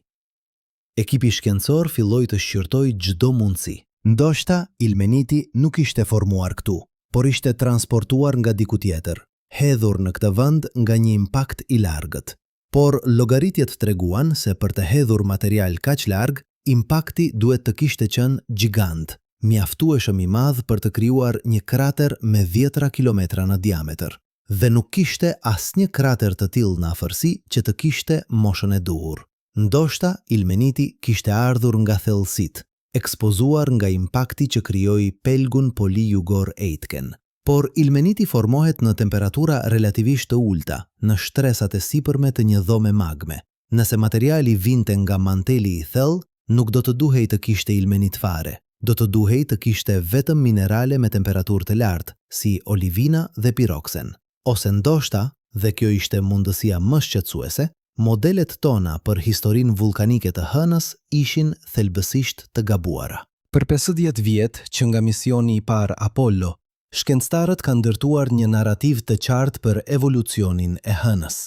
Speaker 1: Ekipi shkencor filloi të shqyrtoi çdo mundësi. Ndoshta ilmeniti nuk ishte formuar këtu, por ishte transportuar nga diku tjetër, hedhur në këtë vend nga një impakt i largët. Por llogaritjet treguan se për të hedhur material kaq larg, impakti duhet të kishte qenë gjigant, mjaftueshëm i madh për të krijuar një krater me 10 kilometra në diametër, dhe nuk kishte asnjë krater të tillë në afërsi që të kishte moshën e duhur. Ndoshta ilmeniti kishte ardhur nga thellësitë, ekspozuar nga impakti që krijoi pelgun Polyugor-Aitken. Por ilmeniti formohet në temperatura relativisht të ulta, në shtresat e sipërme të një dhome magme. Nëse materiali vinte nga manteli i thellë, nuk do të duhej të kishte ilmenit fare, do të duhej të kishte vetëm minerale me temperaturë të lartë, si olivina dhe piroksen. Ose ndoshta, dhe kjo ishte mundësia më shqetësuese, modelet tona për historinë vulkanike të hënës ishin thelbësisht të gabuara. Për 50 vjet që nga misioni i parë Apollo, shkencëtarët kanë ndërtuar një narrativ të qartë për evolucionin e hënës.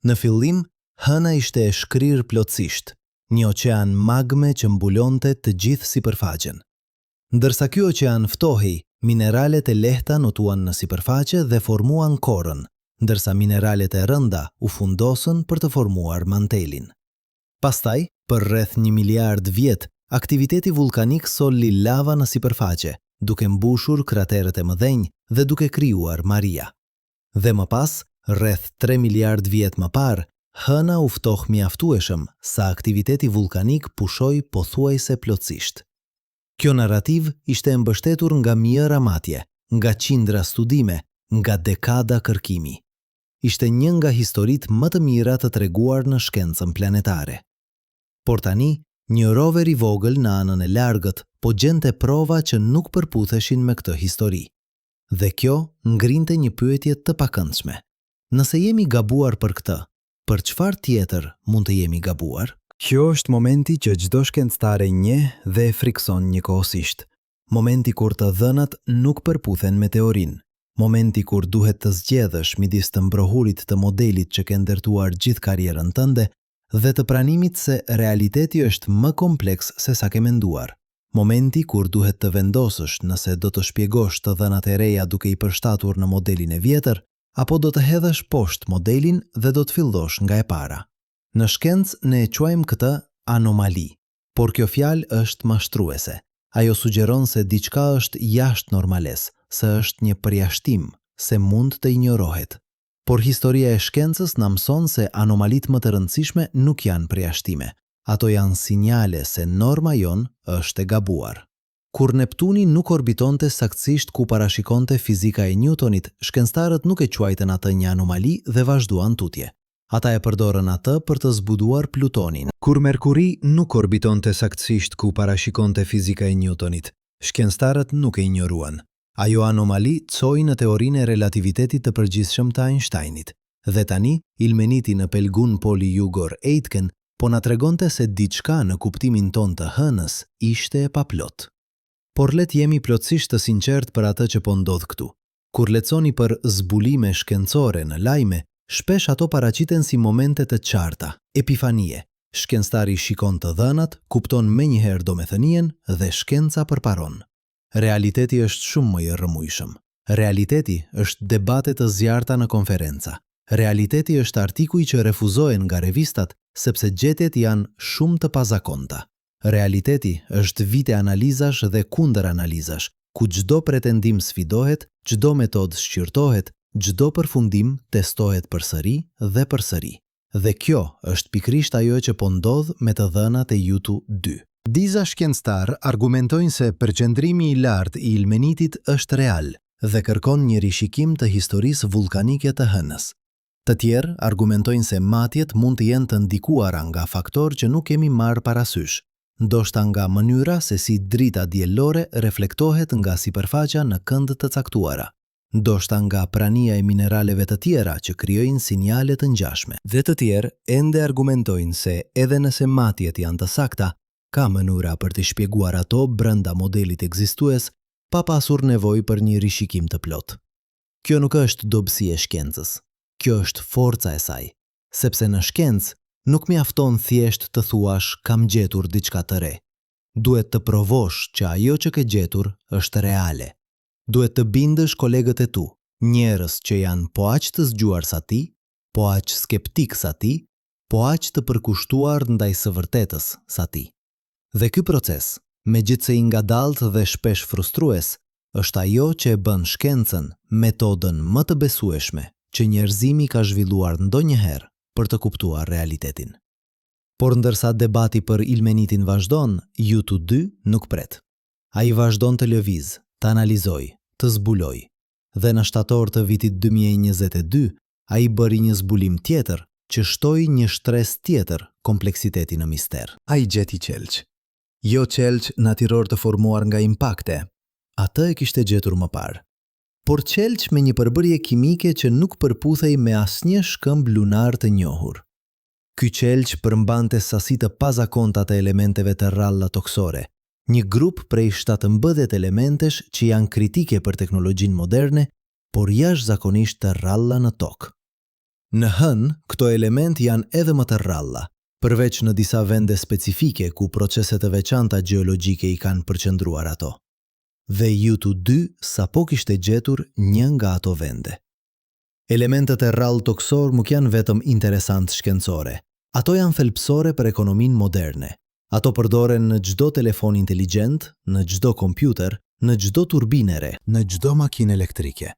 Speaker 1: Në fillim, hëna ishte e shkrirë plotësisht, një oqean magme që mbulonte të gjithë sipërfaqen. Ndërsa ky oqean ftohej, mineralet e lehta notuan në sipërfaqe dhe formuan korën, ndërsa mineralet e rënda u fundosën për të formuar mantelin. Pastaj, për rreth 1 miliard vjet, aktiviteti vulkanik solli lava në sipërfaqe, duke mbushur krateret e mëdhenj dhe duke krijuar Maria. Dhe më pas, rreth 3 miliard vjet më parë, hëna u ftoh mjaftueshëm sa aktiviteti vulkanik pushoi pothuajse plotësisht. Kjo narrativ ishte mbështetur nga mijëra matje, nga qindra studime, nga dekada kërkimi. Ishte një nga historitë më të mira të treguar në shkencën planetare. Por tani, Një rover I vogël në anën e largët po gjente prova që nuk përputheshin me këtë histori. Dhe kjo ngrinte një pyetje të pakëndshme. Nëse jemi gabuar për këtë, për çfarë tjetër mund të jemi gabuar?
Speaker 2: Kjo është momenti që çdo shkencëtar e njeh dhe e frikson njëkohësisht. Momenti kur të dhënat nuk përputhen me teorinë. Momenti kur duhet të zgjedhësh midis të mbrohurit të modelit që ke ndërtuar gjithë karrierën tënde dhe të pranimit se realiteti është më kompleks se sa ke menduar. Momenti kur duhet të vendosësh nëse do të shpjegosh të dhënat e reja duke I përshtatur në modelin e vjetër, apo do të hedhësh poshtë modelin dhe do të fillosh nga e para. Në shkencë ne e quajmë këtë anomali, por kjo fjalë është mashtruese. Ajo sugjeron se diçka është jashtë normales, se është një përjashtim, se mund të injorohet. Por historia e shkencës na mëson se anomalitë më të rëndësishme nuk janë përjashtime. Ato janë sinjale se norma jon është e gabuar. Kur Neptuni nuk orbitonte saktësisht ku parashikonte fizika e Newtonit, shkencëtarët nuk e quajtën atë një anomali dhe vazhduan tutje. Ata e përdorën atë për të zbuduar Plutonin. Kur Merkuri nuk orbitonte saktësisht ku parashikonte fizika e Newtonit, shkencëtarët nuk e injoruan. Ajo anomali çoi në teorinë e relativitetit të përgjithshëm të Einsteinit. Dhe tani, ilmeniti në Pelgun Poli Jugor Aitken po na tregonte se diçka në kuptimin ton të hënës ishte e paplot. Por let jemi plotësisht të sinqert për atë që po ndodh këtu. Kur lexoni për zbulime shkencore në lajme, shpesh ato paraqiten si momente të qarta, epifanie. Shkencëtari shikon të dhënat, kupton menjëherë domethënien dhe shkenca përparon. Realiteti është shumë më I rrëmujshëm. Realiteti është debate të zjarta në konferenca. Realiteti është artikuj që refuzohen nga revistat sepse gjetjet janë shumë të pazakonta. Realiteti është vite analizash dhe kundër analizash, ku çdo pretendim sfidohet, çdo metodë shqyrtohet, çdo përfundim testohet përsëri dhe përsëri. Dhe kjo është pikrisht ajo që po ndodh me të dhënat e Yutu 2. Diza shkencëtar argumentojnë se përqendrimi I lartë I ilmenitit është real dhe kërkon një rishikim të historisë vulkanike të hënës. Të tjerë argumentojnë se matjet mund të jenë të ndikuara nga faktorë që nuk kemi marrë parasysh, ndoshta nga mënyra se si drita diellore reflektohet nga sipërfaqja në kënd të caktuara, ndoshta nga prania e mineraleve të tjera që krijojnë sinjale të ngjashme. Dhe të tjerë ende argumentojnë se edhe nëse matjet janë të sakta, ka mënyra për të shpjeguar ato brenda modelit ekzistues pa pasur nevojë për një rishikim të plot. Kjo nuk është dobësi e shkencës. Kjo është forca e saj, sepse në shkencë nuk mjafton thjesht të thuash kam gjetur diçka të re. Duhet të provosh që ajo që ke gjetur është reale. Duhet të bindësh kolegët e tu, njerëz që janë po aq të zgjuar sa ti, po aq skeptik sa ti, po aq të përkushtuar ndaj së vërtetës sa ti. Dhe ky proces, megjithse I ngadalt dhe shpesh frustrues, është ajo që e bën shkencën metodën më të besueshme që njerëzimi ka zhvilluar ndonjëherë për të kuptuar realitetin. Por ndërsa debati për ilmenitin vazhdon, Yutu 2 nuk pret. Ai vazhdon të lëviz, të analizoj, të zbuloj. Dhe në shtator të vitit 2022, ai bëri një zbulim tjetër që shtoi një shtres tjetër kompleksiteti në mister. Ai gjeti qelç. Jo qelç natyror të formuar nga impakte. Atë e kishte gjetur më parë. Por qelç me një përbërje kimike që nuk përputhej me asnjë shkëmb lunar të njohur. Ky qelç përmbante sasi të pazakonta të elementeve të rralla toksore, një grup prej 17 elementesh që janë kritike për teknologjinë moderne, por jashtëzakonisht të rralla në tokë. Në hënë, këto element janë edhe më të rralla, përveç në disa vende specifike ku proceset të veçanta gjeologjike I kanë përqendruar ato. Dhe Yutu 2 sapo kishte gjetur një nga ato vende. Elementet e rrallë toksor nuk janë vetëm interesant shkencore. Ato janë thelpsore për ekonominë moderne. Ato përdoren në çdo telefon inteligjent, në çdo kompjuter, në çdo turbinere, në çdo makinë elektrike.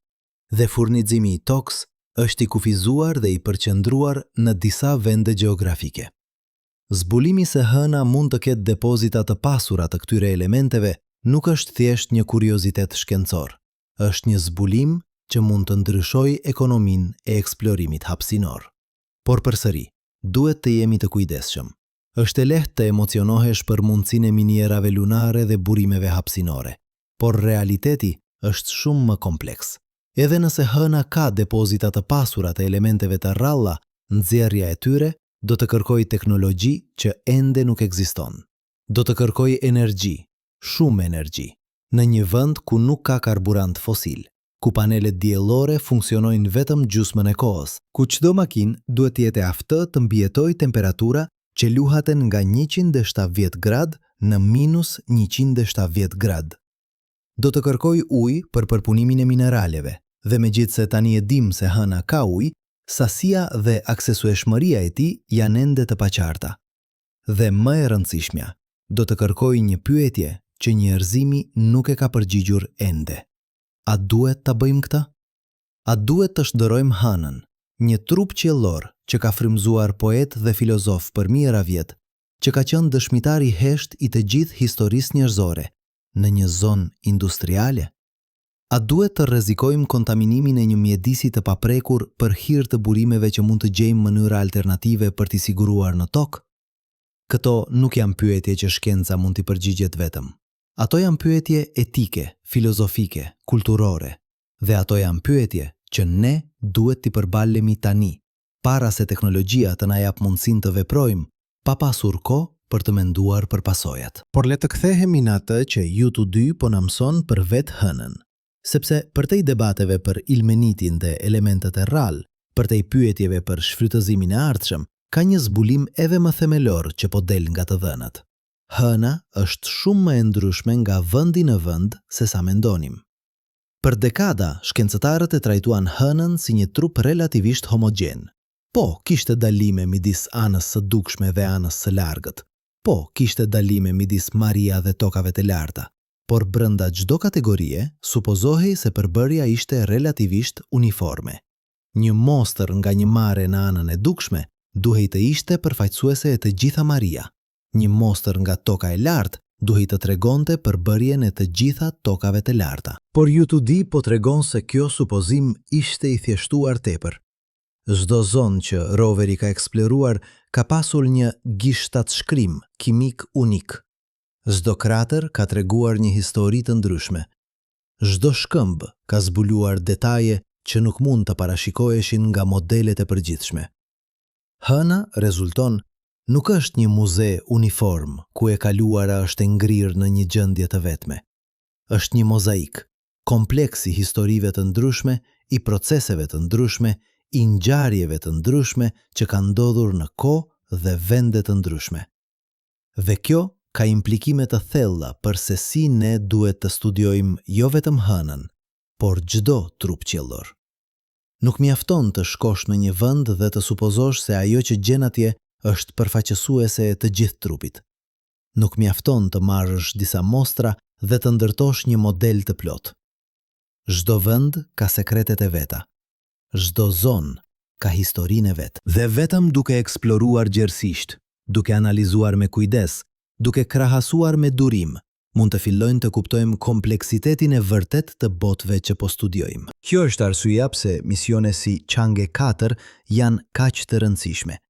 Speaker 2: Dhe furnizimi I toks është I kufizuar dhe I përqendruar në disa vende gjeografike. Zbulimi se hëna mund të ketë depozita të pasura të këtyre elementeve nuk është thjesht një kuriozitet shkencor. Është një zbulim që mund të ndryshojë ekonominë e eksplorimit hapësinor. Por përsëri, duhet të jemi të kujdesshëm.
Speaker 1: Është e lehtë të emocionohesh për mundësinë e minierave lunare dhe burimeve hapësinore, por realiteti është shumë më kompleks. Edhe nëse hëna ka depozita të pasura të elementeve të rralla, nxjerrja e tyre do të kërkojë teknologji që ende nuk ekziston. Do të kërkojë energji, shumë energji, në një vend ku nuk ka karburant fosil, ku panelet diellore funksionojnë vetëm gjysmën e kohës, ku çdo makinë duhet të jetë e aftë të mbijetojë temperatura që luhaten nga 170 grad në minus 170 grad. Do të kërkoj ujë për përpunimin e mineraleve, dhe megjithse tani e dim se hëna ka ujë, sasia dhe aksesueshmëria e tij janë ende të paqarta. Dhe më e rëndësishmja, do të kërkoj një pyetje që njerëzimi nuk e ka përgjigjur ende. A duhet ta bëjmë këtë? A duhet të shndërojmë hënën, një trup qiellor që ka frymzuar poet dhe filozof për mijëra vjet, që ka qenë dëshmitar i hesht i të gjithë historisë njerëzore, në një zonë industriale? A duhet të rrezikojmë kontaminimin e një mjedisi të paprekur për hir të burimeve që mund të gjejmë mënyra alternative për t'i siguruar në tokë? Këto nuk janë pyetje që shkenca mund t'i përgjigjet vetëm. Ato janë pyetje etike, filozofike, kulturore, dhe ato janë pyetje që ne duhet t'i përballemi tani, para se teknologjia të na jap mundësinë të veprojmë, pa pasur kohë për të menduar për pasojat. Por le të kthehemi në atë që ju të dy po na mëson për vetë hënën, sepse përtej debateve për ilmenitin dhe elementet e rrallë, përtej pyetjeve për shfrytëzimin e ardhshëm, ka një zbulim edhe më themelor që po del nga të dhënat. Hëna është shumë më e ndryshme nga vendi në vend se sa mendonim. Për dekada, shkencëtarët e trajtuan hënën si një trup relativisht homogjen. Po, kishte dalime midis anës së dukshme dhe anës së largët. Po, kishte dalime midis maria dhe tokave të larta. Por brenda çdo kategorie, supozohej se përbërja ishte relativisht uniforme. Një mostër nga një mare në anën e dukshme duhej të ishte përfaqësuese e të gjitha maria. Një mostër nga toka e lartë duhej të tregonte përbërjen e të gjitha tokave të larta. Por ju të di po tregon se kjo supozim ishte i thjeshtuar tepër. Çdo zonë që roveri ka eksploruar ka pasur një gishtat shkrim kimik unik. Çdo krater ka treguar një histori të ndryshme. Çdo shkëmb ka zbuluar detaje që nuk mund të parashikoheshin nga modelet e përgjithshme. Hëna rezulton nuk është një muze uniform ku e kaluara është e ngrirë në një gjendje të vetme. Është një mozaik, kompleks i historive të ndryshme, i proceseve të ndryshme, i ngjarjeve të ndryshme që kanë ndodhur në kohë dhe vende të ndryshme. Dhe kjo ka implikime të thella për se si ne duhet të studiojmë jo vetëm hënën, por çdo trup qiellor. Nuk mjafton të shkosh në një vend dhe të supozosh se ajo që gjen atje është përfaqësuese e të gjithë trupit. Nuk mjafton të marrësh disa mostra dhe të ndërtosh një model të plot. Çdo vend ka sekretet e veta. Çdo zonë ka historinë e vet. Dhe vetëm duke eksploruar gjerësisht, duke analizuar me kujdes, duke krahasuar me durim, mund të fillojmë të kuptojmë kompleksitetin e vërtet të botëve që po studiojmë. Kjo është arsyeja pse misione si Chang'e 4 janë kaq të rëndësishme.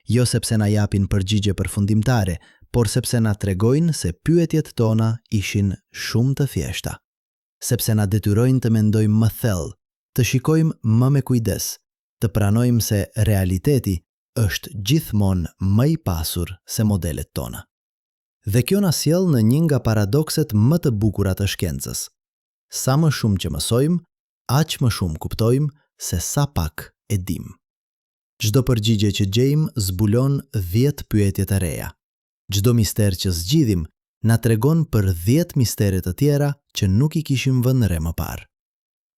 Speaker 1: Jo sepse na japin përgjigje përfundimtare, por sepse na tregojnë se pyetjet tona ishin shumë të thjeshta. Sepse na detyrojnë të mendojmë më thellë, të shikojmë më me kujdes, të pranojmë se realiteti është gjithmonë më i pasur se modelet tona. Dhe kjo na sjell në një nga paradokset më të bukura të shkencës. Sa më shumë që mësojmë, aq më shumë kuptojmë se sa pak e dim. Çdo përgjigje që gjejmë zbulon 10 pyetje të reja. Çdo mister që zgjidhim na tregon për 10 mistere të tjera që nuk i kishim vënë re më parë.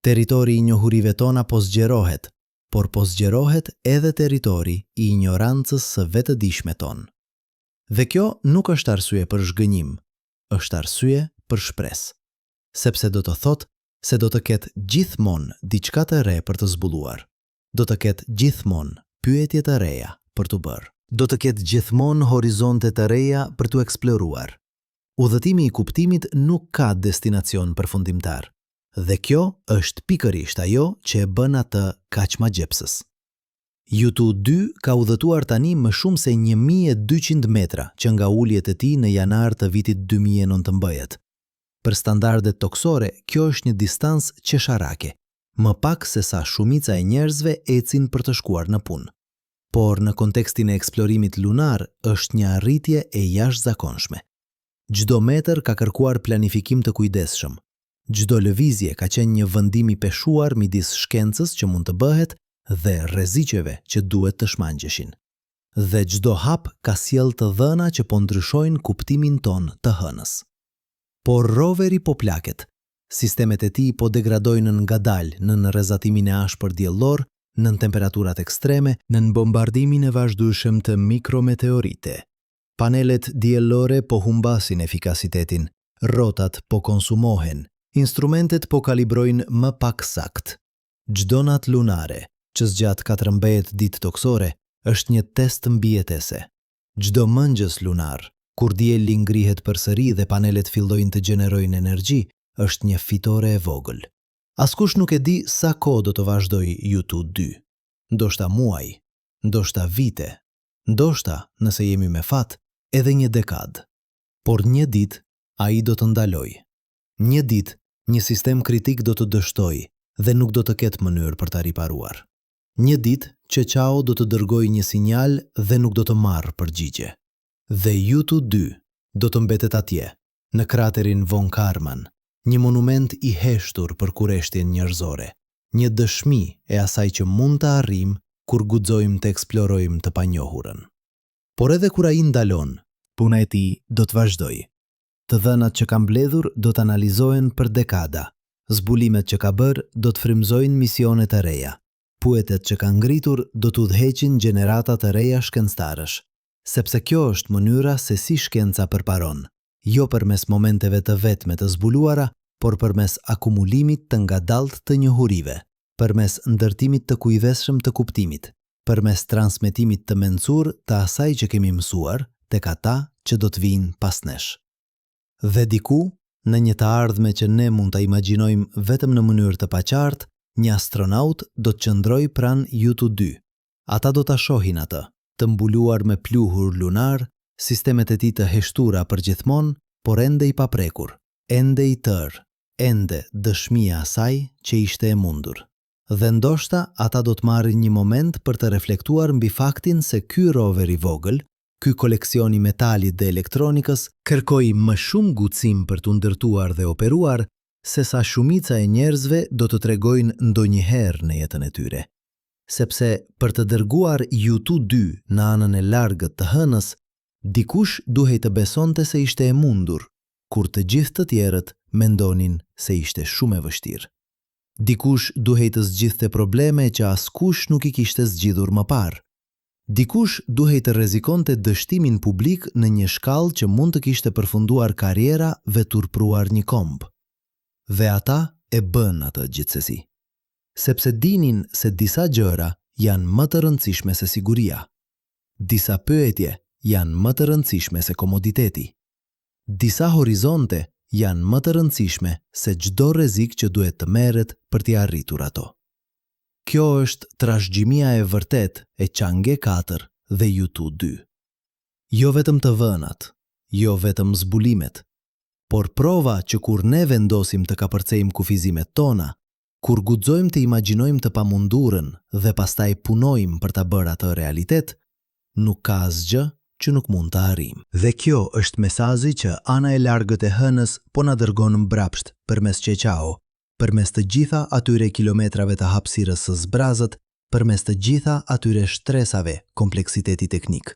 Speaker 1: Territori i njohurive tona po zgjerohet, por po zgjerohet edhe territori i ignorancës së vetëdijshme tonë. Dhe kjo nuk është arsye për zhgënjim, është arsye për shpresë. Sepse do të thotë se do të ketë gjithmonë diçka të re për të zbuluar. Do të ketë gjithmonë pyetje të reja për të bërë. Do të ketë gjithmonë horizonte të reja për të eksploruar. Udhëtimi i kuptimit nuk ka destinacion përfundimtar. Dhe kjo është pikërisht ajo që e bën atë kaq magjepsës. Yutu-2 ka udhëtuar tani më shumë se 1200 metra që nga uljet e tij në janar të vitit 2019. Për standardet toksore, kjo është një distancë qesharake, më pak se sa shumica e njerëzve ecin për të shkuar në punë. Por në kontekstin e eksplorimit lunar është një arritje e jashtëzakonshme. Çdo metër ka kërkuar planifikim të kujdesshëm. Çdo lëvizje ka qenë një vendim i peshuar midis shkencës që mund të bëhet dhe rreziqeve që duhet të shmangjeshin. Dhe çdo hap ka sjellë të dhëna që po ndryshojnë kuptimin ton të hënës. Por roveri po plaket. Sistemet e tij po degradojnë ngadalë në rrezatimin e ashpër diellor, në temperaturat ekstreme, në bombardimin e vazhdueshëm të mikrometeorite. Panelet diellore po humbasin efikasitetin, rrotat po konsumohen, instrumentet po kalibrojnë më pak sakt. Çdo natë lunare, që zgjat 14 ditë toksore, është një test mbijetese. Çdo mëngjes lunar, kur dielli ngrihet përsëri dhe panelet fillojnë të gjenerojnë energji, është një fitore e vogël. Askush nuk e di sa kohë do të vazhdojë Yutu-2. Ndoshta muaj, ndoshta vite, ndoshta, nëse jemi me fat, edhe një dekadë. Por një ditë ai do të ndalojë. Një ditë një sistem kritik do të dështojë dhe nuk do të ketë mënyrë për ta riparuar. Një ditë Qeqao do të dërgojë një sinjal dhe nuk do të marrë përgjigje. Dhe Yutu-2 do të mbetet atje, në kraterin Von Karman, një monument i heshtur për kureshtjen njerëzore, një dëshmi e asaj që mund të arrijmë kur guxojmë të eksplorojmë të panjohurën. Por edhe kur ai ndalon, puna e tij do të vazhdojë. Të dhënat që ka mbledhur do të analizohen për dekada. Zbulimet që ka bërë do të frymëzojnë misione të reja. Puetet që ka ngritur do të udhëheqin gjenerata të reja shkencëtarësh, sepse kjo është mënyra se si shkenca përparon, jo përmes momenteve të vetme të zbuluara, por përmes akumulimit të ngadaltë të njohurive, përmes ndërtimit të kujdesshëm të kuptimit, përmes transmetimit të mençur të asaj që kemi mësuar tek ata që do të vinë pas nesh. Dhe diku, në një të ardhme që ne mund ta imagjinojmë vetëm në mënyrë të paqartë, një astronaut do të qëndrojë pranë Yutu-2. Ata do ta shohin atë, të mbuluar me pluhur lunar, sistemet e tij të heshtura përgjithmonë, por ende i paprekur, ende i tërë, ende dëshmia asaj që ishte e mundur. Dhe ndoshta ata do të marrin një moment për të reflektuar mbi faktin se ky rover i vogël, ky koleksion i metalit dhe elektronikës, kërkoi më shumë guxim për t'u ndërtuar dhe operuar, se sa shumica e njerëzve do të tregojnë ndonjëherë në jetën e tyre. Sepse për të dërguar Yutu-2 në anën e largët të hënës, dikush duhej të besonte se ishte e mundur, kur të gjithë të tjerët mendonin se ishte shumë e vështirë. Dikush duhej të zgjidhte probleme që askush nuk i kishte zgjidhur më parë. Dikush duhej të rrezikonte dështimin publik në një shkallë që mund të kishte përfunduar karriera dhe turpruar një komb. Dhe ata e bën atë gjithsesi. Sepse dinin se disa gjëra janë më të rëndësishme se siguria. Disa pyetje janë më të rëndësishme se komoditeti. Disa horizonte janë më të rëndësishme se çdo rrezik që duhet të merret për t'i arritur ato. Kjo është trashëgjimia e vërtet e Chang'e 4 dhe Yutu-2. Jo vetëm të vënat, jo vetëm zbulimet, por prova që kur ne vendosim të kapërcejmë kufizimet tona, kur guxojmë të imagjinojmë të pamundurën dhe pastaj punojmë për ta bërë atë realitet, nuk ka asgjë që nuk mund të arrijmë. Dhe kjo është mesazhi që ana e largët e hënës po na dërgon mbrapsht përmes Qeqao, përmes të gjitha atyre kilometrave të hapësirës së zbrazët, përmes të gjitha atyre shtresave kompleksiteti teknik.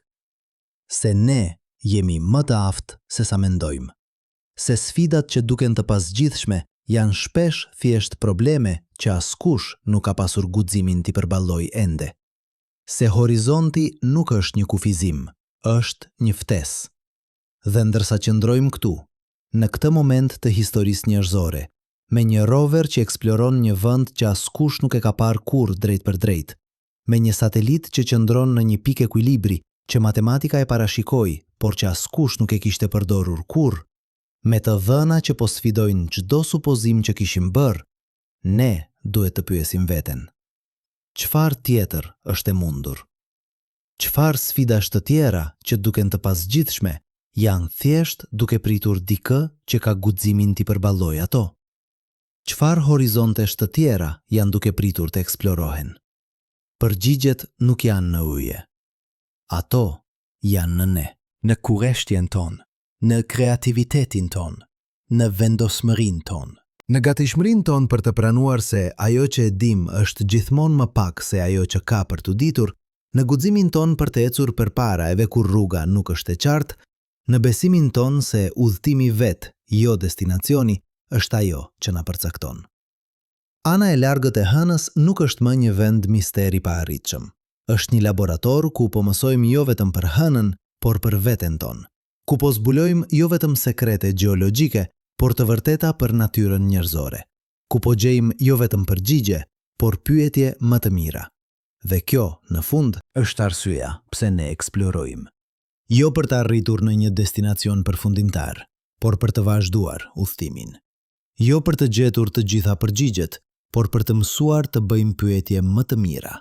Speaker 1: Se ne jemi më të aftë se sa mendojmë. Se sfidat që duken të pasgjithshme janë shpesh thjesht probleme që askush nuk ka pasur guximin t'i përballojë ende. Se horizonti nuk është një kufizim, është një ftesë. Dhe ndërsa qëndrojmë këtu, në këtë moment të historisë njerëzore, me një rover që eksploron një vend që askush nuk e ka parë kurrë drejt për drejt, me një satelit që qëndron në një pikë ekuilibri që matematika e parashikoi, por që askush nuk e kishte përdorur kurrë, me të dhëna që po sfidojnë çdo supozim që kishim bërë, ne duhet të pyesim veten. Çfarë tjetër është e mundur? Çfarë sfidash të tjera që duken të pasgjithshme janë thjesht duke pritur dikë që ka guximin t'i përballojë ato? Çfarë horizontesh të tjera janë duke pritur të eksplorohen? Përgjigjet nuk janë në uje. Ato janë në ne, në kurreshtjen tonë, në kreativitetin tonë, në vendosmërinë tonë.
Speaker 2: Në gatishmërinë tonë për të pranuar se ajo që e dim është gjithmonë më pak se ajo që ka për të ditur, në guximin tonë për të ecur përpara edhe kur rruga nuk është e qartë, në besimin tonë se udhëtimi vet, jo destinacioni, është ajo që na përcakton. Ana e largët e hënës nuk është më një vend misteri pa arritshëm. Është një laborator ku po mësojmë jo vetëm për hënën, por për veten tonë, ku po zbulojmë jo vetëm sekrete gjeologjike, por të vërteta për natyrën njerëzore, ku po gjejmë jo vetëm përgjigje, por pyetje më të mira. Dhe kjo, në fund, është arsyeja pse ne eksplorojmë. Jo për të arritur në një destinacion përfundimtar, por për të vazhduar udhëtimin. Jo për të gjetur të gjitha përgjigjet, por për të mësuar të bëjmë pyetje më të mira.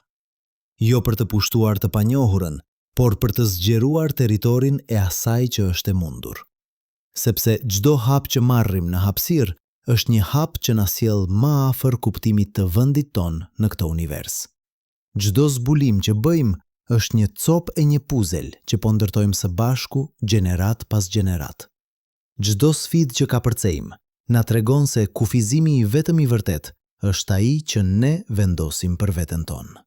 Speaker 2: Jo për të pushtuar të panjohurën, por për të zgjeruar territorin e asaj që është e mundur. Sepse çdo hap që marrim në hapësirë është një hap që na sjell më afër kuptimit të vendit tonë në këtë univers. Çdo zbulim që bëjmë është një copë e një puzel që po ndërtojmë së bashku gjenerat pas gjenerat. Çdo sfidë që ka përcejmë na tregon se kufizimi i vetëm i vërtet është ai që ne vendosim për veten tonë.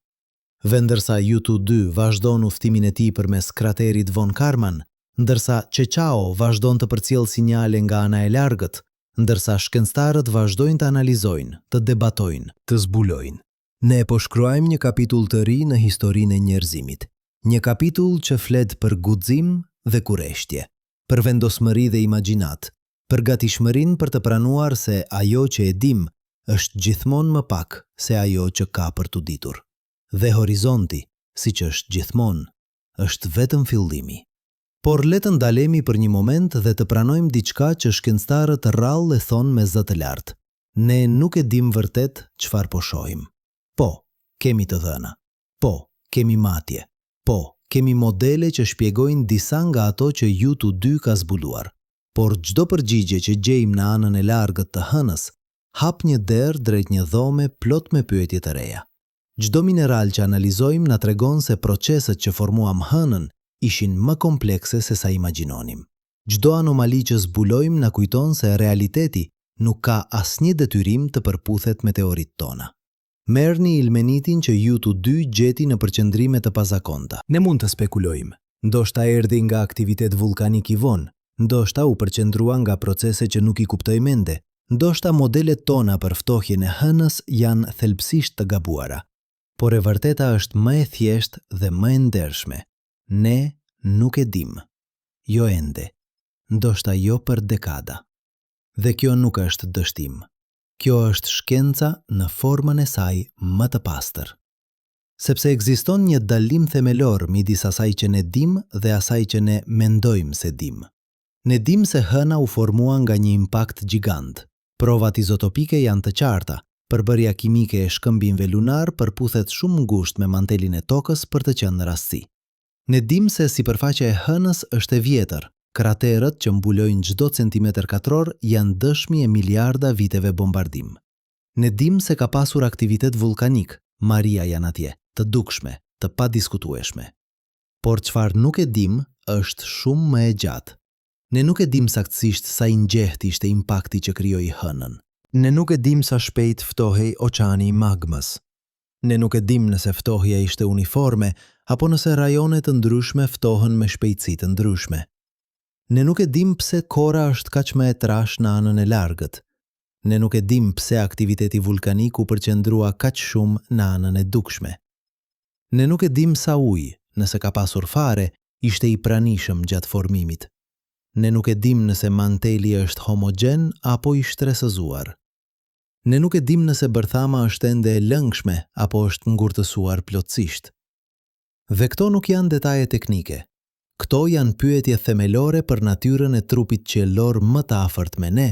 Speaker 2: Vendërsa U2 vazhdon udhëtimin e tij përmes kraterit Von Karman, ndërsa Qeqao vazhdon të përcjell sinjale nga ana e largët, ndërsa shkencëtarët vazhdojnë të analizojnë, të debatojnë, të zbulojnë. Ne po shkruajmë një kapitull të ri në historinë e njerëzimit, një kapitull që flet për guxim dhe kurreshtje, për vendosmëri dhe imagjinat, për gatishmërinë për të pranuar se ajo që e dim është gjithmonë më pak se ajo që ka për të ditur. Dhe horizonti, siç është gjithmonë, është vetëm fillimi. Por le të ndalemi për një moment dhe të pranojmë diçka që shkencëtarët rrallë e thonë me zë të lartë. Ne nuk e dim vërtet çfarë po shohim. Po, kemi të dhëna. Po, kemi matje. Po, kemi modele që shpjegojnë disa nga ato që U2 ka zbuluar. Por çdo përgjigje që gjejmë në anën e largët të hënës hap një derë drejt një dhome plot me pyetje të reja. Çdo mineral që analizojmë na tregon se proceset që formuam hënën ishin më komplekse se sa imagjinonim. Çdo anomali që zbulojmë na kujton se realiteti nuk ka asnjë detyrim të përputhet me teoritë tona. Merrni ilmenitin që U2 gjeti në përqendrime të pazakonta. Ne mund të spekulojmë. Ndoshta erdhi nga aktivitet vulkanik i vonë, ndoshta u përqendrua nga procese që nuk i kuptojmë ende, ndoshta modelet tona për ftohjen e hënës janë thelbësisht të gabuara. Por e vërteta është më e thjeshtë dhe më e ndershme. Ne nuk e dim. Jo ende. Ndoshta jo për dekada. Dhe kjo nuk është dështim. Kjo është shkenca në formën e saj më të pastër. Sepse ekziston një dalim themelor midis asaj që ne dim dhe asaj që ne mendojmë se dim. Ne dim se hëna u formua nga një impakt gjigant. Provat izotopike janë të qarta. Përbërja kimike e shkëmbinjve lunar përputhet shumë ngushtë me mantelin e tokës për të qenë rastësi. Ne dim se sipërfaqja e hënës është e vjetër. Kraterët që mbulojnë çdo centimetër katror janë dëshmi e miliarda viteve bombardim. Ne dim se ka pasur aktivitet vulkanik, Maria janë atje, të dukshme, të padiskutueshme. Por çfarë nuk e dim është shumë më e gjatë. Ne nuk e dim saktësisht sa i ngjehtë ishte impakti që krijoi hënën. Ne nuk e dim sa shpejt ftohej oqeani i magmës. Ne nuk e dim nëse ftohja ishte uniforme apo nëse rajone të ndryshme ftohen me shpejtësi të ndryshme. Ne nuk e dim pse kora është kaq më e trashë në anën e largët. Ne nuk e dim pse aktiviteti vulkanik u përqendrua kaq shumë në anën e dukshme. Ne nuk e dim sa ujë, nëse ka pasur fare, ishte i pranishëm gjatë formimit. Ne nuk e dim nëse manteli është homogjen apo i shtresëzuar. Ne nuk e dim nëse bërthama është ende e lëngshme apo është ngurtësuar plotësisht. Dhe këto nuk janë detaje teknike. Këto janë pyetje themelore për natyrën e trupit qiellor më të afërt me ne,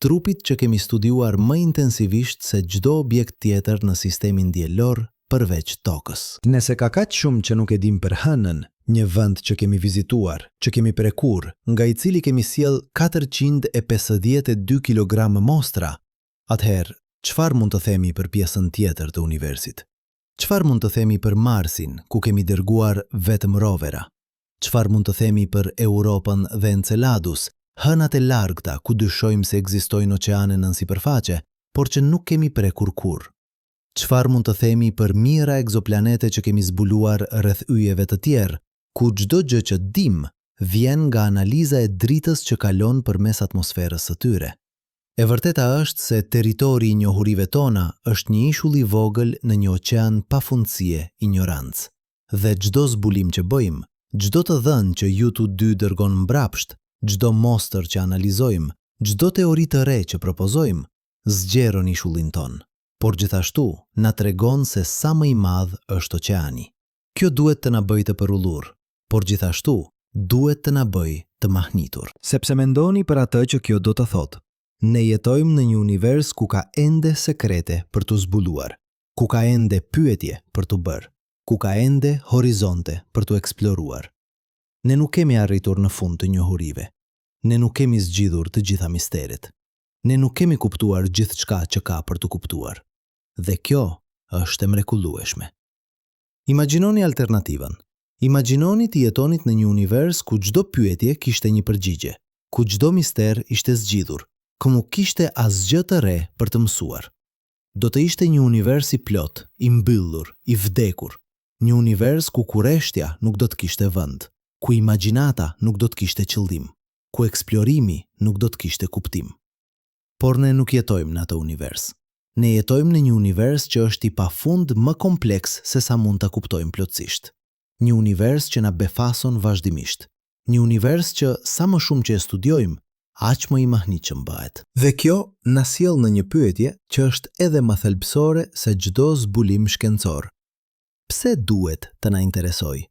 Speaker 2: trupit që kemi studiuar më intensivisht se çdo objekt tjetër në sistemin diellor
Speaker 1: përveç tokës.
Speaker 2: Nëse ka kaq shumë që nuk e dim për hënën, një vend që kemi vizituar, që kemi prekur, nga i cili kemi sjell 452 kg mostra, atëherë, çfarë mund të themi për pjesën tjetër të universit? Çfarë mund të themi për Marsin, ku kemi dërguar vetëm rovera? Çfarë mund të themi për Europën dhe Enceladus, hënat e largëta ku dyshojmë se ekzistojnë oqeane nën sipërfaqe, por që nuk kemi prekur kurrë? Çfarë mund të themi për mijëra egzoplanete që kemi zbuluar rreth yjeve të tjerë, ku çdo gjë që dim vjen nga analiza e dritës që kalon përmes atmosferës së tyre? E vërteta është se territori i njohurive tona është një ishull i vogël në një oqean pafundësie ignorancë. Dhe çdo zbulim që bëjmë, çdo të dhënë që ju të dy dërgon mbrapsht, çdo mostër që analizojmë, çdo teori të re që propozojmë, zgjeron ishullin ton. Por gjithashtu na tregon se sa më i madh është oqeani. Kjo duhet të na bëjë të përullur, por gjithashtu duhet të na bëjë të mahnitur. Sepse mendoni për atë që kjo do të thotë. Ne jetojmë në një univers ku ka ende sekrete për të zbuluar, ku ka ende pyetje për të bërë, ku ka ende horizonte për të eksploruar. Ne nuk kemi arritur në fund të njohurive. Ne nuk kemi zgjidhur të gjitha misteret. Ne nuk kemi kuptuar gjithçka që ka për të kuptuar. Dhe kjo është e mrekullueshme. Imagjinoni alternativën. Imagjinoni të jetonit në një univers ku çdo pyetje kishte një përgjigje, ku çdo mister ishte zgjidhur, ku nuk kishte asgjë të re për të mësuar. Do të ishte një univers i plot, i mbyllur, i vdekur, një univers ku kurreshtja nuk do të kishte vend, ku imagjinata nuk do të kishte qëllim, ku eksplorimi nuk do të kishte kuptim. Por ne nuk jetojmë në atë univers. Ne jetojmë në një univers që është i pafund më kompleks se sa mund ta kuptojmë plotësisht. Një univers që na befason vazhdimisht. Një univers që sa më shumë që e studiojmë, aq më i mahnitshëm bëhet. Dhe kjo na sjell në një pyetje që është edhe më thelbësore se çdo zbulim shkencor. Pse duhet të na interesojë?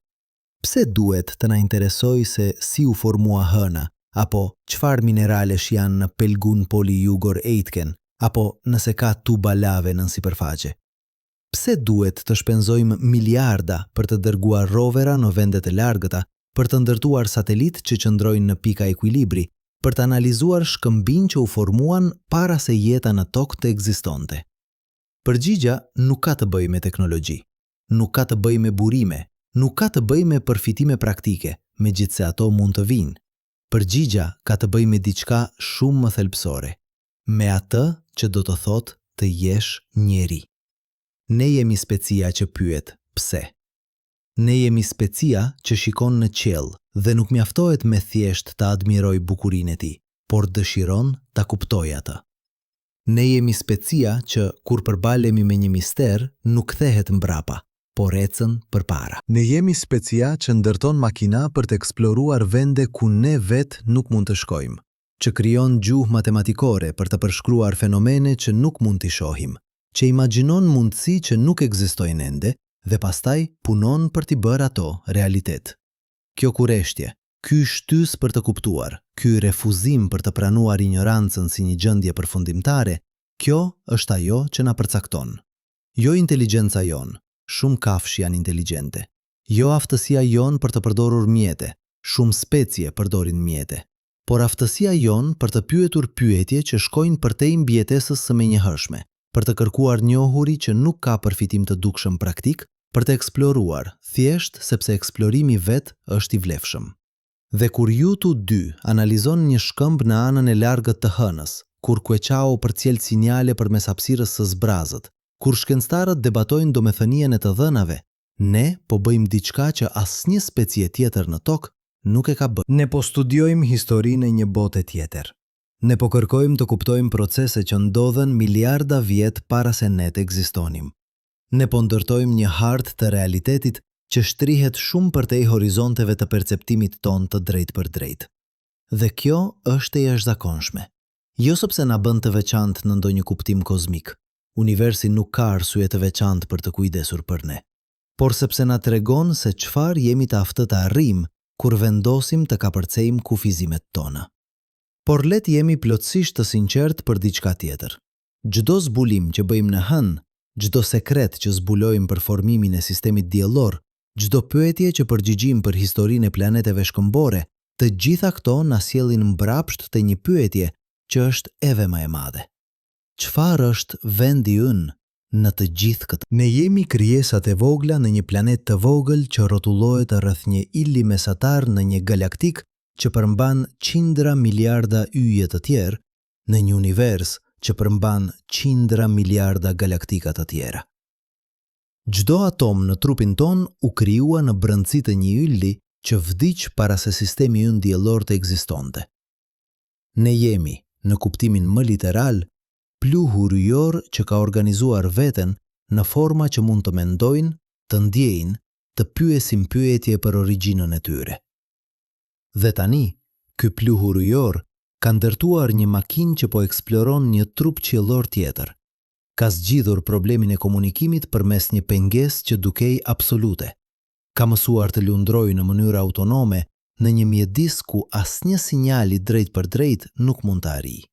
Speaker 2: Pse duhet të na interesojë se si u formua hëna, apo çfarë mineralesh janë në pelgun Polyjugor Aitken, apo nëse ka tuba lave nën sipërfaqe? Pse duhet të shpenzojmë miliarda për të dërguar rovera në vendet e largëta, për të ndërtuar satelit që qëndrojnë në pika ekuilibri, për të analizuar shkëmbin që u formuan para se jeta në tokë të ekzistonte? Përgjigja nuk ka të bëjë me teknologji, nuk ka të bëjë me burime, nuk ka të bëjë me përfitime praktike, megjithse ato mund të vinë. Përgjigja ka të bëjë me diçka shumë më thelbësore, me atë që do të thotë të jesh njeri. Ne jemi specia që pyet pse. Ne jemi specia që shikon në qiell dhe nuk mjaftohet me thjesht të admiroj bukurinë e tij, por dëshiron ta kuptojë atë. Ne jemi specia që kur përbalemi me një mister nuk kthehet mbrapa, por ecën përpara. Ne jemi specia që ndërton makina për të eksploruar vende ku ne vet nuk mund të shkojmë, që krijon gjuhë matematikore për të përshkruar fenomene që nuk mund t'i shohim, që imagjinon mundësi që nuk ekzistojnë ende dhe pastaj punon për t'i bërë ato realitet. Kjo kurreshtje, ky shtys për të kuptuar, ky refuzim për të pranuar ignorancën si një gjendje përfundimtare, kjo është ajo që na përcakton. Jo inteligjenca jon, shumë kafshë janë inteligjente. Jo aftësia jon për të përdorur mjete, shumë specie përdorin mjete. Por aftësia jon për të pyetur pyetje që shkojnë përtej mbijetesës së menjëhershme, për të kërkuar njohuri që nuk ka përfitim të dukshëm praktik, për të eksploruar, thjesht sepse eksplorimi vet është i vlefshëm. Dhe kur ju të dy analizon një shkëmb në anën e largët të hënës, kur Kueqao përcjell sinjale përmes hapësirës së zbrazët, kur shkencëtarët debatojnë domethënien e të dhënave, ne po bëjmë diçka që asnjë specie tjetër në tokë nuk e ka bërë. Ne po studiojmë historinë e një bote tjetër. Ne po kërkojmë të kuptojmë procese që ndodhen miliarda vjet para se ne të ekzistonim. Ne po ndërtojmë një hartë të realitetit që shtrihet shumë përtej horizonteve të perceptimit ton të drejt për drejt. Dhe kjo është e jashtëzakonshme. Jo sepse na bën të veçantë në ndonjë kuptim kozmik. Universi nuk ka arsye të veçantë për të kujdesur për ne, por sepse na tregon se çfarë jemi të aftë të arrijmë kur vendosim të kapërcejmë kufizimet tona. Por let jemi plotësisht të sinqert për diçka tjetër. Çdo zbulim që bëjmë në hënë
Speaker 1: çdo sekret që zbulojmë për formimin e sistemit diellor, çdo pyetje që përgjigjim për historinë e planeteve shkëmbore, të gjitha këto na sjellin mbrapsht te një pyetje që është eve më e madhe. Çfarë është vendi ynë në të gjithë këtë? Ne jemi krijesat e vogla në një planet të vogël që rrotullohet rreth një ili mesatar në një galaktik që përmban qindra miliarda yje të tjerë në një univers që përmban qindra miliarda galaktika të tjera. Çdo atom në trupin ton u krijua në brendësi të një ylli që vdiq para se sistemi ynë diellor të ekzistonte. Ne jemi, në kuptimin më literal, pluhur yjor që ka organizuar veten në forma që mund të mendojnë, të ndjejnë, të pyesin pyetje për origjinën e tyre. Dhe tani, ky pluhur yjor ka ndërtuar një makinë që po eksploron një trup qiellor tjetër. Ka zgjidhur problemin e komunikimit përmes një pengesë që dukej absolute. Ka mësuar të lundrojë në mënyrë autonome në një mjedis ku asnjë sinjali drejt për drejt nuk mund të arrijë.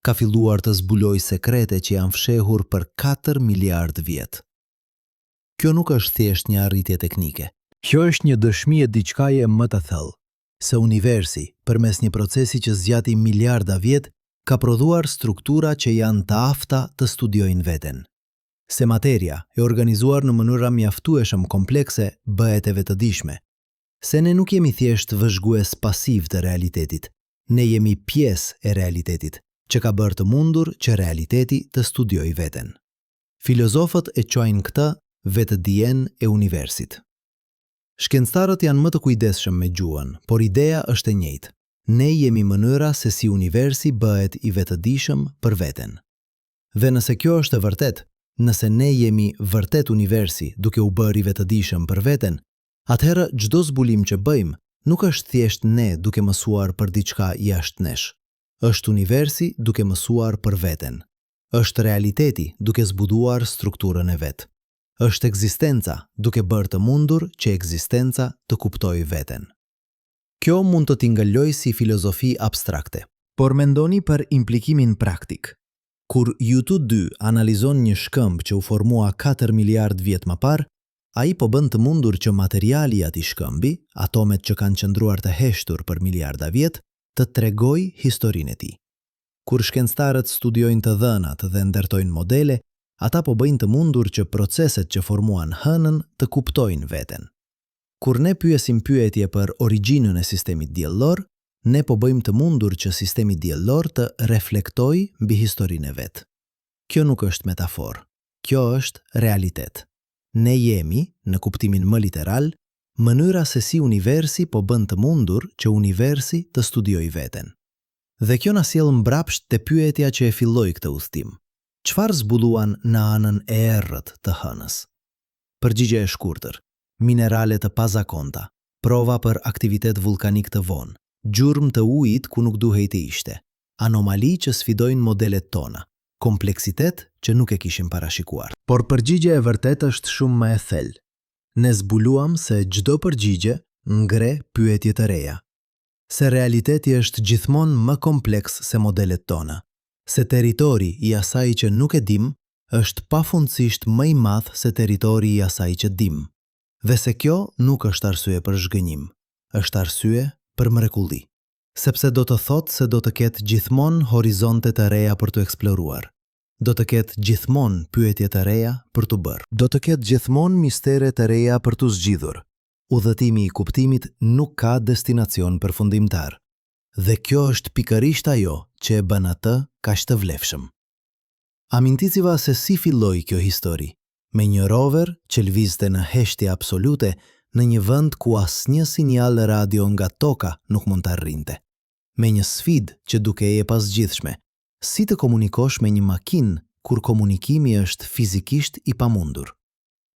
Speaker 1: Ka filluar të zbulojë sekrete që janë fshehur për 4 miliard vjet. Kjo nuk është thjesht një arritje teknike. Kjo është një dëshmi e diçkaje më të thellë, se universi, përmes një procesi që zgjati miliarda vjet, ka prodhuar struktura që janë të afta të studiojnë veten. Se materia e organizuar në mënyra mjaftueshëm komplekse bëhet e vetëdijshme. Se ne nuk jemi thjesht vëzhgues pasiv të realitetit, ne jemi pjesë e realitetit, që ka bërë të mundur që realiteti të studiojë veten. Filozofët e quajnë këtë vetëdijen e universit. Shkencëtarët janë më të kujdesshëm me gjuhën, por ideja është e njëjtë. Ne jemi mënyra se si universi bëhet i vetëdijshëm për veten. Dhe nëse kjo është e vërtet, nëse ne jemi vërtet universi duke u bërë i vetëdijshëm për veten, atëherë çdo zbulim që bëjmë nuk është thjesht ne duke mësuar për diçka jashtë nesh. Është universi duke mësuar për veten. Është realiteti duke zbuduar strukturën e vet. Është ekzistenca duke bërë të mundur që ekzistenca të kuptojë veten. Kjo mund të t'ingëllojë si filozofi abstrakte, por mendoni për implikimin praktik. Kur U2 analizon një shkëmb që u formua 4 miliard vjet më parë, ai po bën të mundur që materiali i atij shkëmbi, atomet që kanë qëndruar të heshtur për miliarda vjet, të tregoj historinë e tij. Kur shkencëtarët studiojnë të dhënat dhe ndërtojnë modele, ata po bëjnë të mundur që proceset që formuan hënën të kuptojnë veten. Kur ne pyesim pyetje për origjinën e sistemit diellor, ne po bëjmë të mundur që sistemi diellor të reflektojë mbi historinë e vet. Kjo nuk është metaforë, kjo është realitet. Ne jemi, në kuptimin më literal, mënyra se si universi po bën të mundur që universi të studiojë veten. Dhe kjo na sjell mbrapsht te pyetja që e filloi këtë udhtim. Çfarë zbuluan në anën e errët të hënës? Përgjigje e shkurtër: minerale të pazakonta, prova për aktivitet vulkanik të vonë, gjurmë të ujit ku nuk duhej të ishte, anomali që sfidojnë modelet tona, kompleksitet që nuk e kishim parashikuar. Por përgjigja e vërtetë është shumë më e thellë. Ne zbuluam se çdo përgjigje ngre pyetje të reja. Se realiteti është gjithmonë më kompleks se modelet tona. Se territori i asaj që nuk e dim është pafundësisht më i madh se territori i asaj që dim. Dhe se kjo nuk është arsye për zhgënjim, është arsye për mrekulli. Sepse do të thotë se do të ketë gjithmonë horizonte të reja për të eksploruar. Do të ketë gjithmonë pyetje të reja për të bërë. Do të ketë gjithmonë mistere të reja për të zgjidhur. Udhëtimi i kuptimit nuk ka destinacion përfundimtar. Dhe kjo është pikërisht ajo që e bën atë kaq të vlefshëm. Aminticiva se si filloi kjo histori, me një rover që lvizte në heshtje absolute në një vend ku asnjë sinjal radio nga toka nuk mund të arrinte. Me një sfidë që dukej e pasgjithshme. Si të komunikosh me një makinë kur komunikimi është fizikisht i pamundur?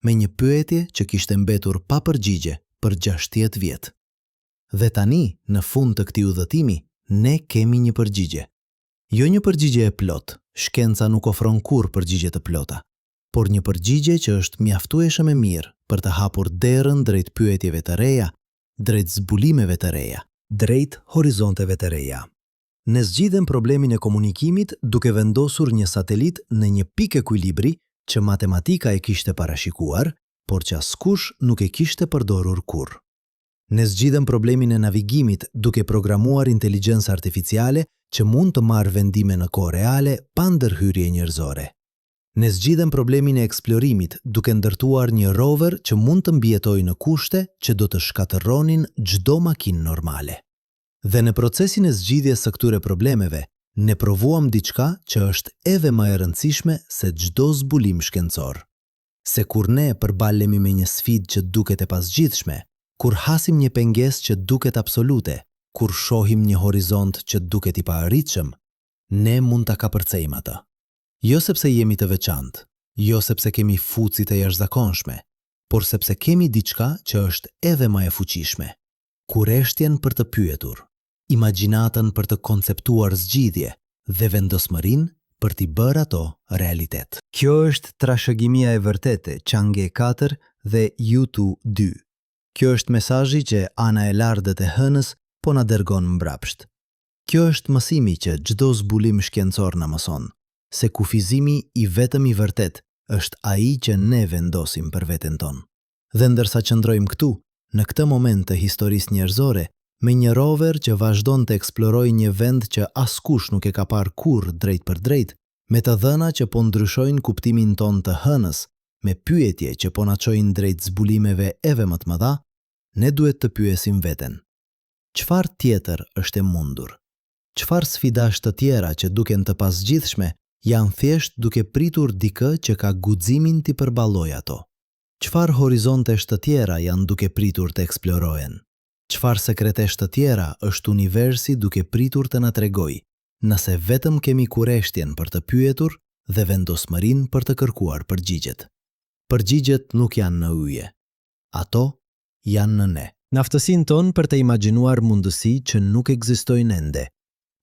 Speaker 1: Me një pyetje që kishte mbetur pa përgjigje për 60 vjet. Dhe tani, në fund të këtij udhëtimi, ne kemi një përgjigje. Jo një përgjigje e plot, shkenca nuk ofron kurrë përgjigje të plota, por një përgjigje që është mjaftueshëm e mirë për të hapur derën drejt pyetjeve të reja, drejt zbulimeve të reja, drejt horizonteve të reja. Ne zgjidhem problemin e komunikimit duke vendosur një satelit në një pikë ekuilibri që matematika e kishte parashikuar, por që askush nuk e kishte përdorur kurrë. Ne zgjidhem problemin e navigimit duke programuar inteligjencë artificiale që mund të marrë vendime në kohë reale pa ndërhyrje njerëzore. Ne zgjidhem problemin e eksplorimit duke ndërtuar një rover që mund të mbijetojë në kushte që do të shkatërronin çdo makinë normale. Dhe në procesin e zgjidhjes së këtyre problemeve, ne provuam diçka që është edhe më e rëndësishme se çdo zbulim shkencor. Se kur ne përballemi me një sfidë që duket e pasgjithshme, kur hasim një pengesë që duket absolute, kur shohim një horizont që duket i paarritshëm, ne mund ta kapërcejmë atë. Jo sepse jemi të veçantë, jo sepse kemi fuci të jashtëzakonshme, por sepse kemi diçka që është edhe më e fuqishme. Kurreshtjen për të pyetur, imagjinatën për të konceptuar zgjidhje dhe vendosmërinë për t'i bërë ato realitet. Kjo është trashëgimia e vërtetë, Chang'e 4 dhe Yutu 2. Kjo është mesazhi që ana e lardhët e hënës po na dërgon mbrapsht. Kjo është mësimi që çdo zbulim shkencor na mëson, se kufizimi i vetëm i vërtet është ai që ne vendosim për veten tonë. Dhe ndërsa qëndrojmë këtu, në këtë moment të historisë njerëzore, me një rover që vazhdon të eksplorojë një vend që askush nuk e ka parë kurrë drejt për drejt, me të dhëna që po ndryshojnë kuptimin ton të hënës, me pyetje që po na çojnë drejt zbulimeve edhe më të mëdha, ne duhet të pyesim veten. Çfarë tjetër është e mundur? Çfarë sfidash të tjera që duken të pasgjithshme janë thjesht duke pritur dikë që ka guximin t'i përballojë ato? Çfarë horizontesh të tjera janë duke pritur të eksplorohen? Çfarë sekretesh të tjera është universi duke pritur të na tregojë, nëse vetëm kemi kurreshtjen për të pyetur dhe vendosmërinë për të kërkuar përgjigjet? Përgjigjet nuk janë në yje. Ato janë në ne. Në aftësinë tonë për të imagjinuar mundësi që nuk ekzistojnë ende.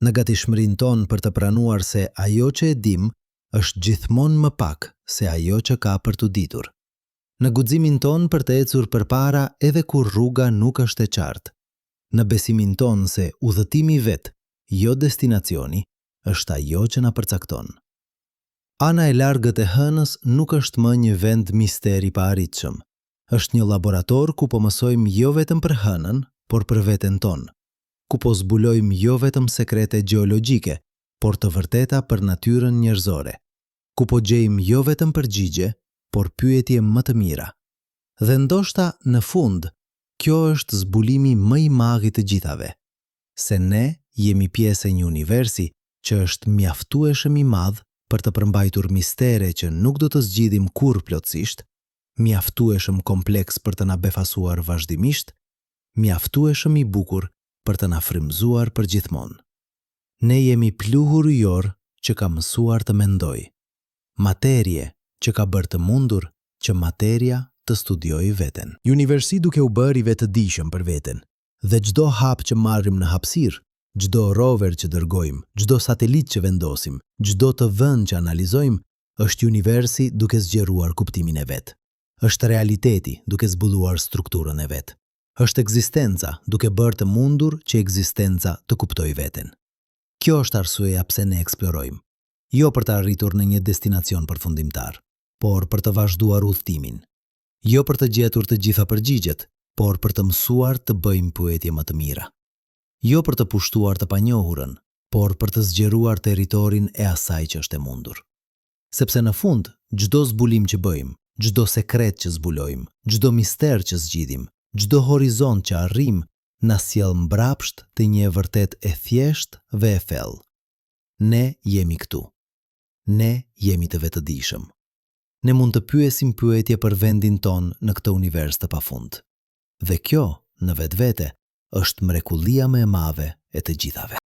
Speaker 1: Në gatishmërinë tonë për të pranuar se ajo që e dim është gjithmonë më pak se ajo që ka për të ditur. Në guximin tonë për të ecur përpara edhe kur rruga nuk është e qartë. Në besimin tonë se udhëtimi vet, jo destinacioni, është ajo që na përcakton. Ana e largët e hënës nuk është më një vend misteri pa arritshëm. Është një laborator ku po mësojmë jo vetëm për hënën, por për veten tonë, ku po zbulojmë jo vetëm sekrete gjeologjike, por të vërteta për natyrën njerëzore, ku po gjejmë jo vetëm përgjigje, por pyetje më të mira. Dhe ndoshta në fund, kjo është zbulimi më i madh i të gjithave, se ne jemi pjesë e një universi që është mjaftueshëm i madh për të përmbajtur mistere që nuk do të zgjidhim kurrë plotësisht, mjaftueshëm kompleks për të na befasuar vazhdimisht, mjaftueshëm i bukur për të na frymëzuar përgjithmonë. Ne jemi pluhur ujor që ka mësuar të mendoj, materie që ka bërë të mundur që materia të studiojë veten. Universi duke u bërë i vetëdijshëm për veten, dhe çdo hap që marrim në hapësirë, çdo rover që dërgojmë, çdo satelit që vendosim, çdo të vënd që analizojmë, është universi duke zgjeruar kuptimin e vet. Është realiteti duke zbuluar strukturën e vet. Është ekzistenca duke bërë të mundur që ekzistenca të kuptojë veten. Kjo është arsyeja pse ne eksplorojmë, jo për të arritur në një destinacion përfundimtar, por për të vazhduar udhëtimin. Jo për të gjetur të gjitha përgjigjet, por për të mësuar të bëjmë pyetje më të mira. Jo për të pushtuar të panjohurën, por për të zgjeruar territorin e asaj që është e mundur. Sepse në fund, çdo zbulim që bëjmë, çdo sekret që zbulojmë, çdo mister që zgjidhim, çdo horizont që arrim, na sjell mbrapsht të një vërtet e thjesht dhe e thellë. Ne jemi këtu. Ne jemi të vetëdijshëm. Ne mund të pyesim pyetje për vendin ton në këtë univers të pafund. Dhe kjo, në vetvete, është mrekullia më e madhe e të gjithave.